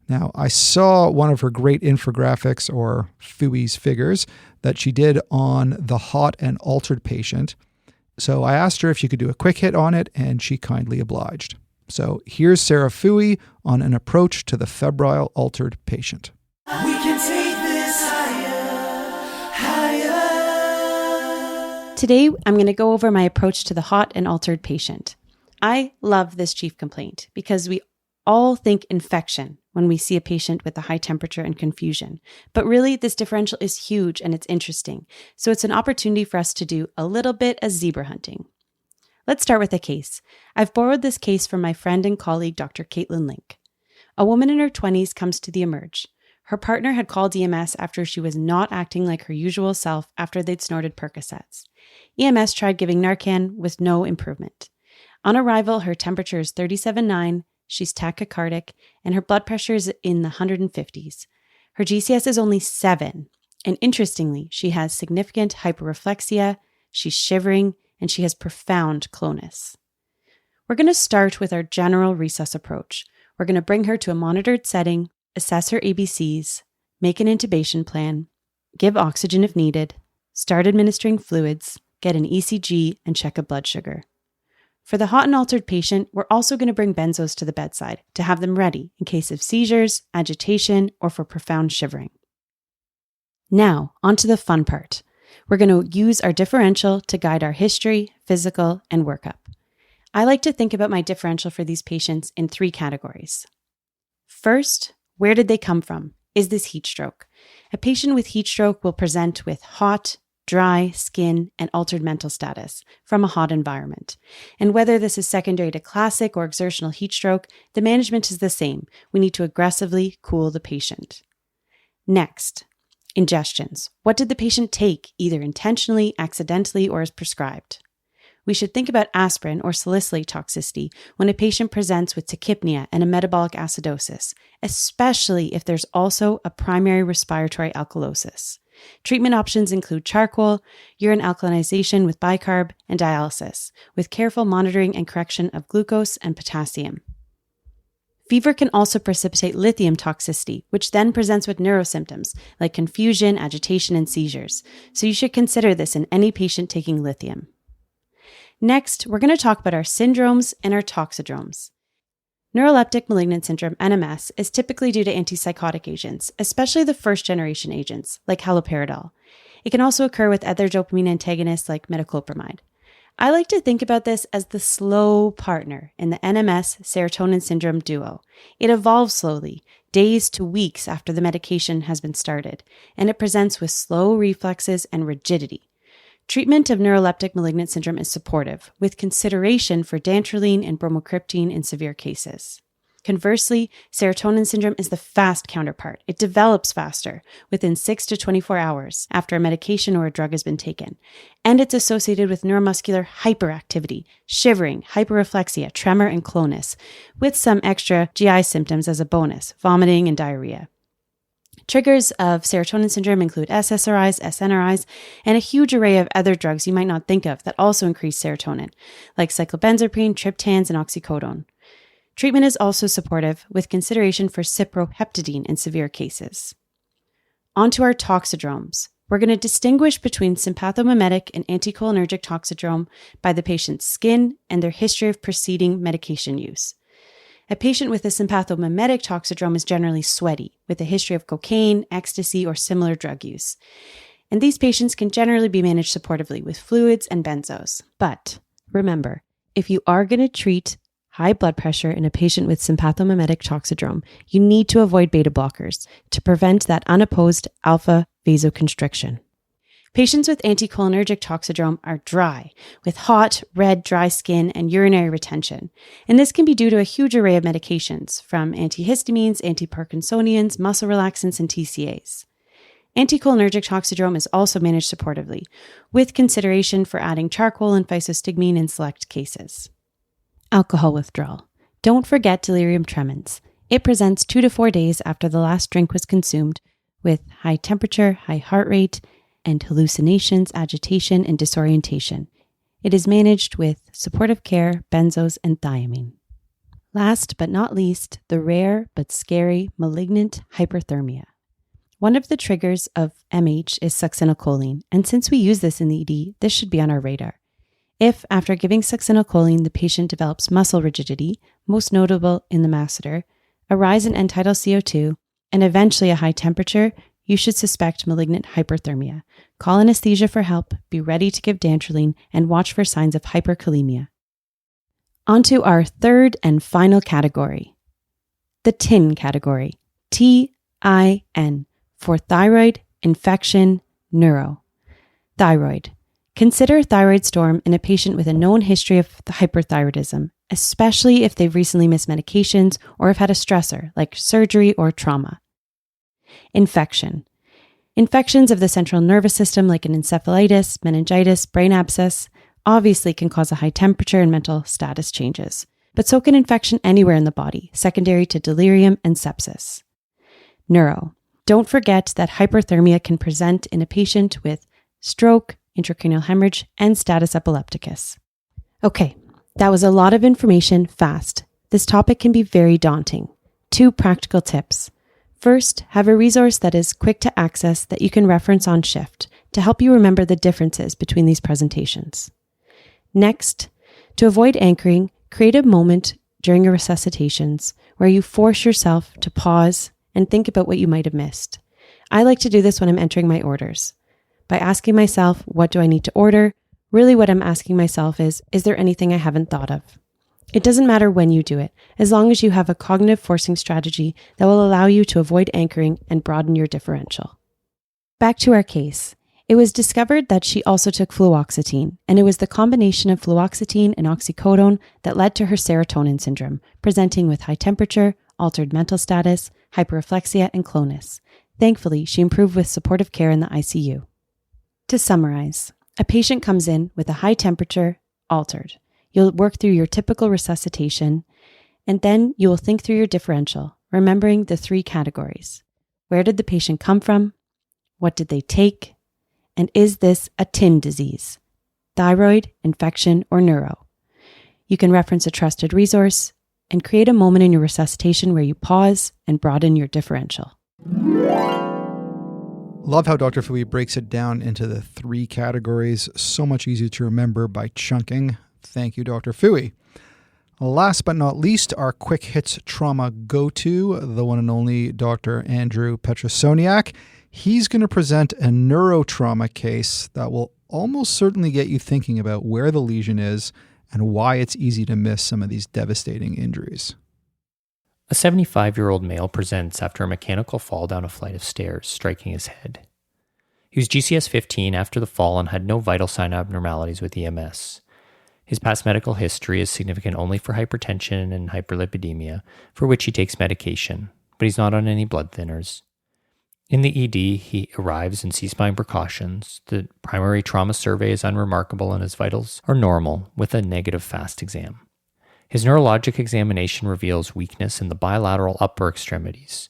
Now, I saw one of her great infographics, or Foohey's Figures, that she did on the hot and altered patient. So I asked her if she could do a quick hit on it, and she kindly obliged. So here's Sarah Foohey on an approach to the febrile altered patient. We can take this higher. Today, I'm going to go over my approach to the hot and altered patient. I love this chief complaint because we all think infection when we see a patient with a high temperature and confusion. But really, this differential is huge and it's interesting. So it's an opportunity for us to do a little bit of zebra hunting. Let's start with a case. I've borrowed this case from my friend and colleague, Dr. Caitlin Link. A woman in her 20s comes to the emerge. Her partner had called EMS after she was not acting like her usual self after they'd snorted Percocets. EMS tried giving Narcan with no improvement. On arrival, her temperature is 37.9, she's tachycardic, and her blood pressure is in the 150s. Her GCS is only 7, and interestingly, she has significant hyperreflexia, she's shivering, and she has profound clonus. We're going to start with our general resus approach. We're going to bring her to a monitored setting, assess her ABCs, make an intubation plan, give oxygen if needed, start administering fluids, get an ECG, and check a blood sugar. For the hot and altered patient, we're also going to bring benzos to the bedside to have them ready in case of seizures, agitation, or for profound shivering. Now, on to the fun part. We're going to use our differential to guide our history, physical, and workup. I like to think about my differential for these patients in 3 categories. First, where did they come from? Is this heat stroke? A patient with heat stroke will present with hot, dry skin and altered mental status from a hot environment. And whether this is secondary to classic or exertional heat stroke, the management is the same. We need to aggressively cool the patient. Next, ingestions. What did the patient take, either intentionally, accidentally, or as prescribed? We should think about aspirin or salicylate toxicity when a patient presents with tachypnea and a metabolic acidosis, especially if there's also a primary respiratory alkalosis. Treatment options include charcoal, urine alkalinization with bicarb, and dialysis, with careful monitoring and correction of glucose and potassium. Fever can also precipitate lithium toxicity, which then presents with neurosymptoms like confusion, agitation, and seizures. So you should consider this in any patient taking lithium. Next, we're going to talk about our syndromes and our toxidromes. Neuroleptic malignant syndrome, NMS, is typically due to antipsychotic agents, especially the first-generation agents, like haloperidol. It can also occur with other dopamine antagonists like metoclopramide. I like to think about this as the slow partner in the NMS serotonin syndrome duo. It evolves slowly, days to weeks after the medication has been started, and it presents with slow reflexes and rigidity. Treatment of neuroleptic malignant syndrome is supportive, with consideration for dantrolene and bromocriptine in severe cases. Conversely, serotonin syndrome is the fast counterpart. It develops faster, within 6 to 24 hours after a medication or a drug has been taken, and it's associated with neuromuscular hyperactivity, shivering, hyperreflexia, tremor, and clonus, with some extra GI symptoms as a bonus, vomiting and diarrhea. Triggers of serotonin syndrome include SSRIs, SNRIs, and a huge array of other drugs you might not think of that also increase serotonin, like cyclobenzaprine, triptans, and oxycodone. Treatment is also supportive, with consideration for cyproheptadine in severe cases. On to our toxidromes. We're going to distinguish between sympathomimetic and anticholinergic toxidrome by the patient's skin and their history of preceding medication use. A patient with a sympathomimetic toxidrome is generally sweaty, with a history of cocaine, ecstasy, or similar drug use. And these patients can generally be managed supportively with fluids and benzos. But remember, if you are going to treat high blood pressure in a patient with sympathomimetic toxidrome, you need to avoid beta blockers to prevent that unopposed alpha vasoconstriction. Patients with anticholinergic toxidrome are dry, with hot, red, dry skin and urinary retention. And this can be due to a huge array of medications, from antihistamines, antiparkinsonians, muscle relaxants, and TCAs. Anticholinergic toxidrome is also managed supportively, with consideration for adding charcoal and physostigmine in select cases. Alcohol withdrawal. Don't forget delirium tremens. It presents 2 to 4 days after the last drink was consumed with high temperature, high heart rate, and hallucinations, agitation, and disorientation. It is managed with supportive care, benzos, and thiamine. Last but not least, the rare but scary malignant hyperthermia. One of the triggers of MH is succinylcholine, and since we use this in the ED, this should be on our radar. If, after giving succinylcholine, the patient develops muscle rigidity, most notable in the masseter, a rise in end-tidal CO2, and eventually a high temperature, you should suspect malignant hyperthermia. Call anesthesia for help, be ready to give dantrolene, and watch for signs of hyperkalemia. On to our third and final category, the TIN category, TIN, for thyroid, infection, neuro. Thyroid. Consider a thyroid storm in a patient with a known history of hyperthyroidism, especially if they've recently missed medications or have had a stressor like surgery or trauma. Infection. Infections of the central nervous system like an encephalitis, meningitis, brain abscess obviously can cause a high temperature and mental status changes, but so can infection anywhere in the body, secondary to delirium and sepsis. Neuro. Don't forget that hyperthermia can present in a patient with stroke, intracranial hemorrhage, and status epilepticus. Okay, that was a lot of information fast. This topic can be very daunting. 2 practical tips. First, have a resource that is quick to access that you can reference on shift to help you remember the differences between these presentations. Next, to avoid anchoring, create a moment during your resuscitations where you force yourself to pause and think about what you might have missed. I like to do this when I'm entering my orders. By asking myself, what do I need to order? Really what I'm asking myself is there anything I haven't thought of? It doesn't matter when you do it, as long as you have a cognitive forcing strategy that will allow you to avoid anchoring and broaden your differential. Back to our case. It was discovered that she also took fluoxetine, and it was the combination of fluoxetine and oxycodone that led to her serotonin syndrome, presenting with high temperature, altered mental status, hyperreflexia, and clonus. Thankfully, she improved with supportive care in the ICU. To summarize, a patient comes in with a high temperature, altered. You'll work through your typical resuscitation, and then you will think through your differential, remembering the 3 categories. Where did the patient come from? What did they take? And is this a TIN disease? Thyroid, infection, or neuro? You can reference a trusted resource and create a moment in your resuscitation where you pause and broaden your differential. Love how Dr. Foohey breaks it down into the 3 categories. So much easier to remember by chunking. Thank you, Dr. Foohey. Last but not least, our quick hits trauma go-to, the one and only Dr. Andrew Petrosoniak. He's going to present a neurotrauma case that will almost certainly get you thinking about where the lesion is and why it's easy to miss some of these devastating injuries. A 75-year-old male presents after a mechanical fall down a flight of stairs, striking his head. He was GCS 15 after the fall and had no vital sign abnormalities with EMS. His past medical history is significant only for hypertension and hyperlipidemia, for which he takes medication, but he's not on any blood thinners. In the ED, he arrives in C-spine precautions. The primary trauma survey is unremarkable and his vitals are normal with a negative fast exam. His neurologic examination reveals weakness in the bilateral upper extremities.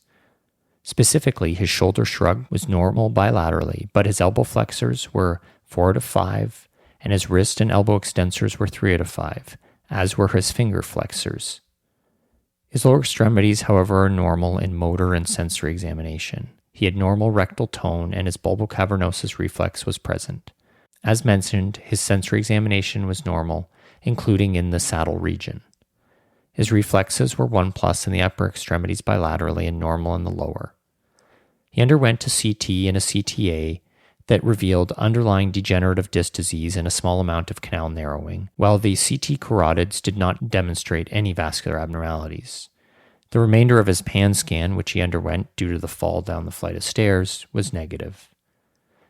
Specifically, his shoulder shrug was normal bilaterally, but his elbow flexors were 4 out of 5, and his wrist and elbow extensors were 3 out of 5, as were his finger flexors. His lower extremities, however, are normal in motor and sensory examination. He had normal rectal tone and his bulbocavernosus reflex was present. As mentioned, his sensory examination was normal, including in the saddle region. His reflexes were 1+ in the upper extremities bilaterally and normal in the lower. He underwent a CT and a CTA that revealed underlying degenerative disc disease and a small amount of canal narrowing, while the CT carotids did not demonstrate any vascular abnormalities. The remainder of his pan scan, which he underwent due to the fall down the flight of stairs, was negative.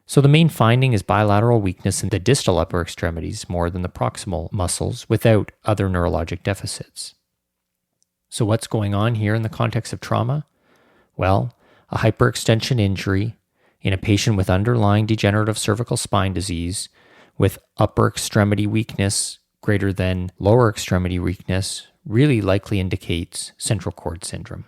So the main finding is bilateral weakness in the distal upper extremities more than the proximal muscles without other neurologic deficits. So what's going on here in the context of trauma? Well, a hyperextension injury in a patient with underlying degenerative cervical spine disease with upper extremity weakness greater than lower extremity weakness really likely indicates central cord syndrome.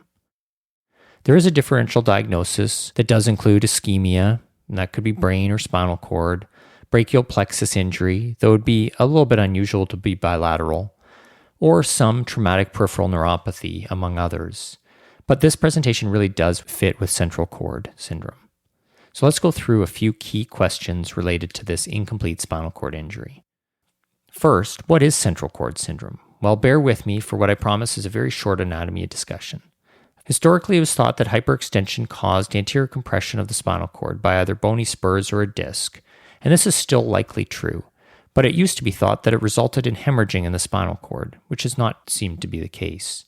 There is a differential diagnosis that does include ischemia, and that could be brain or spinal cord, brachial plexus injury, though it would be a little bit unusual to be bilateral, or some traumatic peripheral neuropathy, among others. But this presentation really does fit with central cord syndrome. So let's go through a few key questions related to this incomplete spinal cord injury. First, what is central cord syndrome? Well, bear with me for what I promise is a very short anatomy discussion. Historically, it was thought that hyperextension caused anterior compression of the spinal cord by either bony spurs or a disc, and this is still likely true, but it used to be thought that it resulted in hemorrhaging in the spinal cord, which has not seemed to be the case.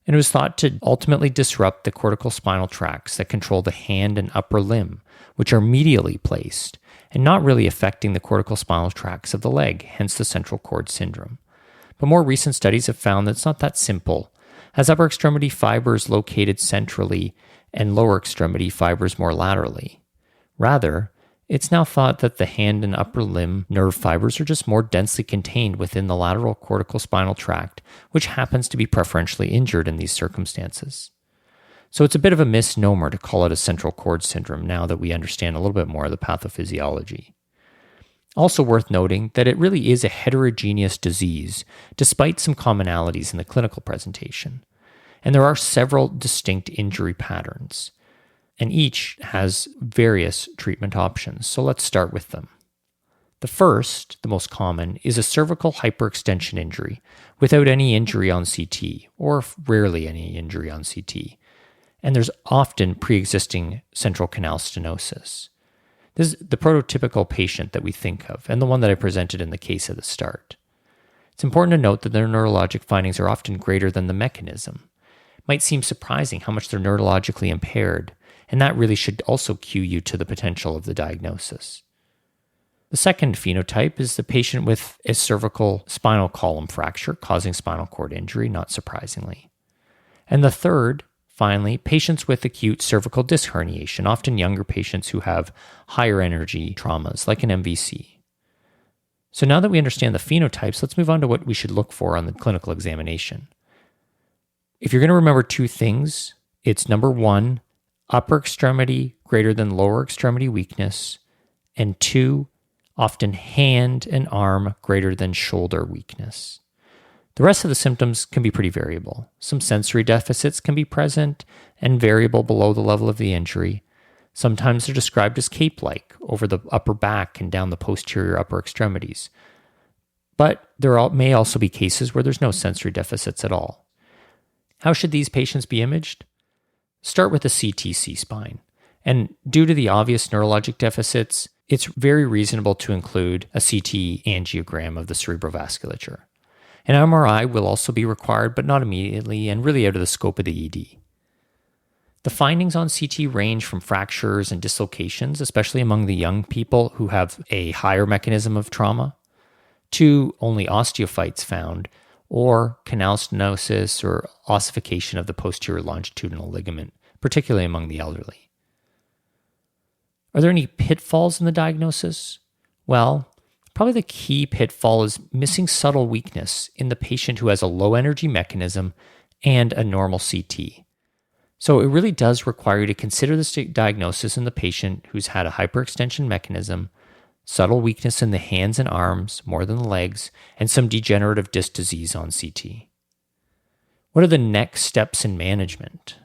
And it was thought to ultimately disrupt the cortical spinal tracts that control the hand and upper limb, which are medially placed, and not really affecting the cortical spinal tracts of the leg, hence the central cord syndrome. But more recent studies have found that it's not that simple, as upper extremity fibers located centrally and lower extremity fibers more laterally. Rather, it's now thought that the hand and upper limb nerve fibers are just more densely contained within the lateral cortical spinal tract, which happens to be preferentially injured in these circumstances. So it's a bit of a misnomer to call it a central cord syndrome now that we understand a little bit more of the pathophysiology. Also worth noting that it really is a heterogeneous disease, despite some commonalities in the clinical presentation. And there are several distinct injury patterns, and each has various treatment options. So let's start with them. The first, the most common, is a cervical hyperextension injury without any injury on CT, or rarely any injury on CT. And there's often pre-existing central canal stenosis. This is the prototypical patient that we think of, and the one that I presented in the case at the start. It's important to note that their neurologic findings are often greater than the mechanism. It might seem surprising how much they're neurologically impaired, and that really should also cue you to the potential of the diagnosis. The second phenotype is the patient with a cervical spinal column fracture causing spinal cord injury, not surprisingly. And the third, finally, patients with acute cervical disc herniation, often younger patients who have higher energy traumas, like an MVC. So now that we understand the phenotypes, let's move on to what we should look for on the clinical examination. If you're going to remember two things, it's number one, upper extremity greater than lower extremity weakness, and two, often hand and arm greater than shoulder weakness. The rest of the symptoms can be pretty variable. Some sensory deficits can be present and variable below the level of the injury. Sometimes they're described as cape-like over the upper back and down the posterior upper extremities. But there may also be cases where there's no sensory deficits at all. How should these patients be imaged? Start with the CTC spine. And due to the obvious neurologic deficits, it's very reasonable to include a CT angiogram of the cerebrovasculature. An MRI will also be required, but not immediately, and really out of the scope of the ED. The findings on CT range from fractures and dislocations, especially among the young people who have a higher mechanism of trauma, to only osteophytes found, or canal stenosis or ossification of the posterior longitudinal ligament, particularly among the elderly. Are there any pitfalls in the diagnosis? Well, probably the key pitfall is missing subtle weakness in the patient who has a low energy mechanism and a normal CT. So it really does require you to consider this diagnosis in the patient who's had a hyperextension mechanism, subtle weakness in the hands and arms more than the legs, and some degenerative disc disease on CT. What are the next steps in management?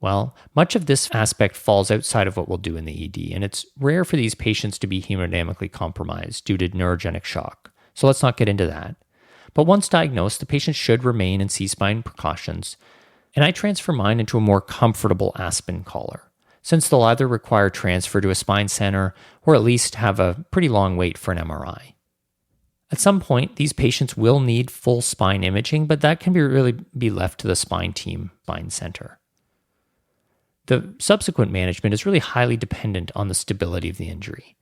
Well, much of this aspect falls outside of what we'll do in the ED, and it's rare for these patients to be hemodynamically compromised due to neurogenic shock, so let's not get into that. But once diagnosed, the patient should remain in C-spine precautions, and I transfer mine into a more comfortable Aspen collar, since they'll either require transfer to a spine center or at least have a pretty long wait for an MRI. At some point, these patients will need full spine imaging, but that can really be left to the spine team, spine center. The subsequent management is really highly dependent on the stability of the injury.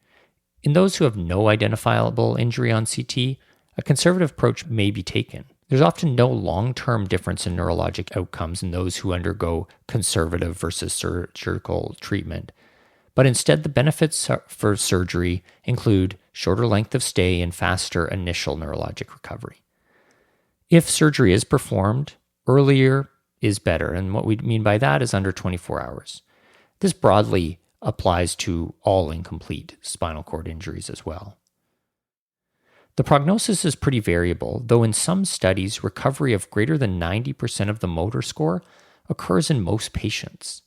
In those who have no identifiable injury on CT, a conservative approach may be taken. There's often no long-term difference in neurologic outcomes in those who undergo conservative versus surgical treatment. But instead, the benefits for surgery include shorter length of stay, and faster initial neurologic recovery. If surgery is performed, earlier is better, and what we mean by that is under 24 hours. This broadly applies to all incomplete spinal cord injuries as well. The prognosis is pretty variable, though in some studies, recovery of greater than 90% of the motor score occurs in most patients.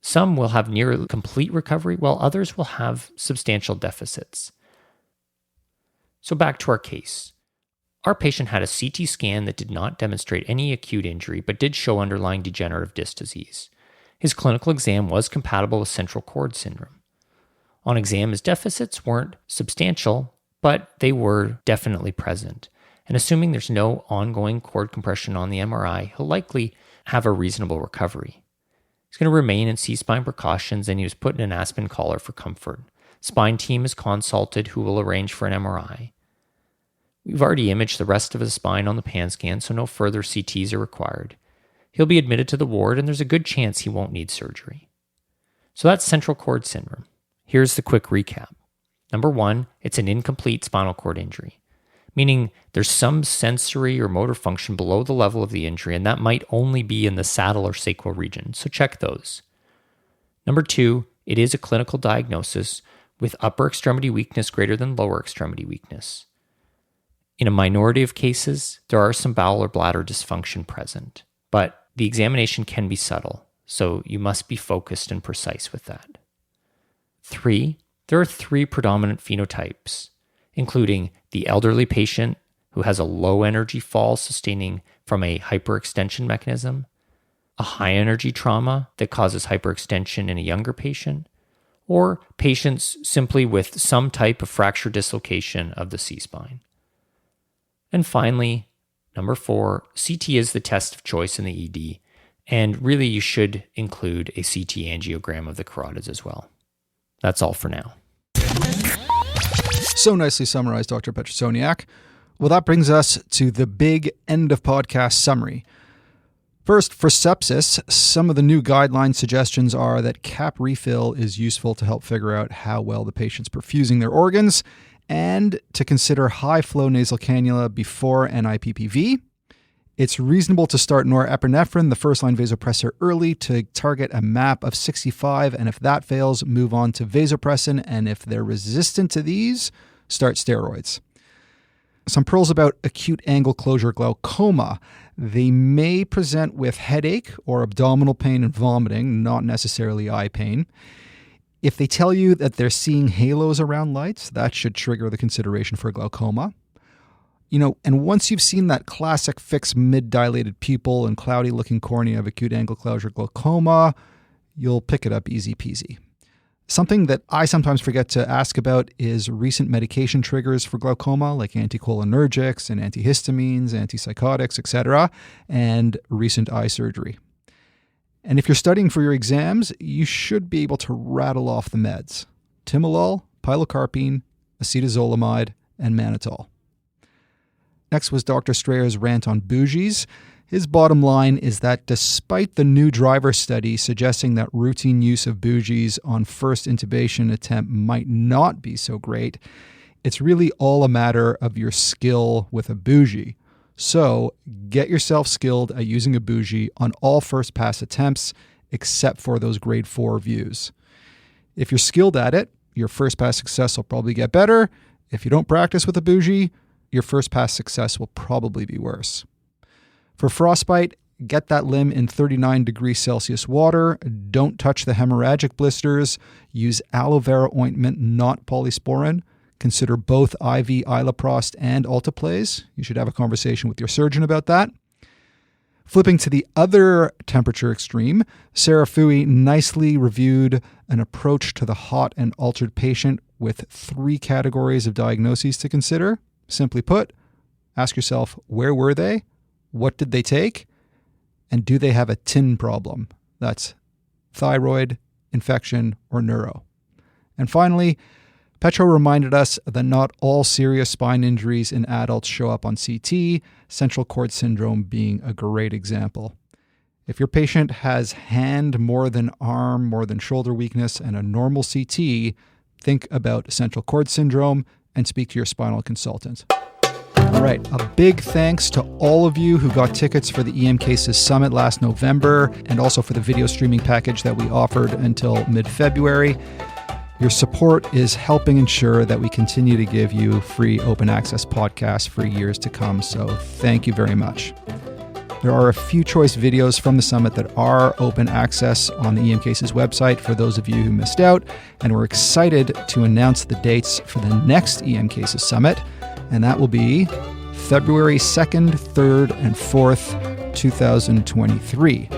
Some will have near complete recovery, while others will have substantial deficits. So back to our case. Our patient had a CT scan that did not demonstrate any acute injury, but did show underlying degenerative disc disease. His clinical exam was compatible with central cord syndrome. On exam, his deficits weren't substantial, but they were definitely present. And assuming there's no ongoing cord compression on the MRI, he'll likely have a reasonable recovery. He's going to remain in C-spine precautions, and he was put in an Aspen collar for comfort. Spine team is consulted, who will arrange for an MRI. We've already imaged the rest of his spine on the pan scan, so no further CTs are required. He'll be admitted to the ward, and there's a good chance he won't need surgery. So that's central cord syndrome. Here's the quick recap. Number 1, it's an incomplete spinal cord injury, meaning there's some sensory or motor function below the level of the injury, and that might only be in the saddle or sacral region, so check those. Number 2, it is a clinical diagnosis with upper extremity weakness greater than lower extremity weakness. In a minority of cases, there are some bowel or bladder dysfunction present, but the examination can be subtle, so you must be focused and precise with that. 3, there are 3 predominant phenotypes, including the elderly patient who has a low energy fall sustaining from a hyperextension mechanism, a high energy trauma that causes hyperextension in a younger patient, or patients simply with some type of fracture dislocation of the C-spine. And finally, number 4, CT is the test of choice in the ED, and really you should include a CT angiogram of the carotids as well. That's all for now. So nicely summarized, Dr. Petrosoniak. Well, that brings us to the big end of podcast summary. First, for sepsis, some of the new guideline suggestions are that cap refill is useful to help figure out how well the patient's perfusing their organs, and to consider high-flow nasal cannula before NIPPV. It's reasonable to start norepinephrine, the first-line vasopressor, early to target a MAP of 65, and if that fails, move on to vasopressin, and if they're resistant to these, start steroids. Some pearls about acute angle closure glaucoma. They may present with headache or abdominal pain and vomiting, not necessarily eye pain. If they tell you that they're seeing halos around lights, that should trigger the consideration for glaucoma. And once you've seen that classic fixed mid-dilated pupil and cloudy-looking cornea of acute angle closure glaucoma, you'll pick it up easy peasy. Something that I sometimes forget to ask about is recent medication triggers for glaucoma, like anticholinergics and antihistamines, antipsychotics, etc., and recent eye surgery. And if you're studying for your exams, you should be able to rattle off the meds: timolol, pilocarpine, acetazolamide, and mannitol. Next was Dr. Strayer's rant on bougies. His bottom line is that despite the new driver study suggesting that routine use of bougies on first intubation attempt might not be so great, it's really all a matter of your skill with a bougie. So get yourself skilled at using a bougie on all first pass attempts, except for those grade 4 views. If you're skilled at it, your first pass success will probably get better. If you don't practice with a bougie, your first pass success will probably be worse. For frostbite, get that limb in 39 degrees Celsius water. Don't touch the hemorrhagic blisters. Use aloe vera ointment, not polysporin. Consider both IV iloprost and alteplase. You should have a conversation with your surgeon about that. Flipping to the other temperature extreme, Sarah Foohey nicely reviewed an approach to the hot and altered patient with 3 categories of diagnoses to consider. Simply put, ask yourself, where were they? What did they take? And do they have a tin problem? That's thyroid, infection, or neuro. And finally, Petro reminded us that not all serious spine injuries in adults show up on CT, central cord syndrome being a great example. If your patient has hand more than arm, more than shoulder weakness, and a normal CT, think about central cord syndrome and speak to your spinal consultant. All right, a big thanks to all of you who got tickets for the EM Cases Summit last November, and also for the video streaming package that we offered until mid-February. Your support is helping ensure that we continue to give you free open access podcasts for years to come, so thank you very much. There are a few choice videos from the summit that are open access on the EM Cases website for those of you who missed out, and we're excited to announce the dates for the next EM Cases Summit, and that will be February 2nd, 3rd, and 4th, 2023.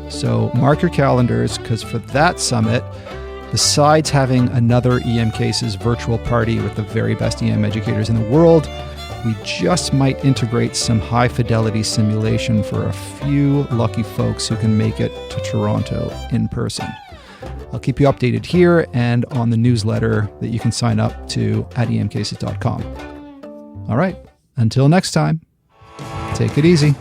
So mark your calendars, because for that summit, besides having another EM Cases virtual party with the very best EM educators in the world, we just might integrate some high-fidelity simulation for a few lucky folks who can make it to Toronto in person. I'll keep you updated here and on the newsletter that you can sign up to at emcases.com. All right, until next time, take it easy.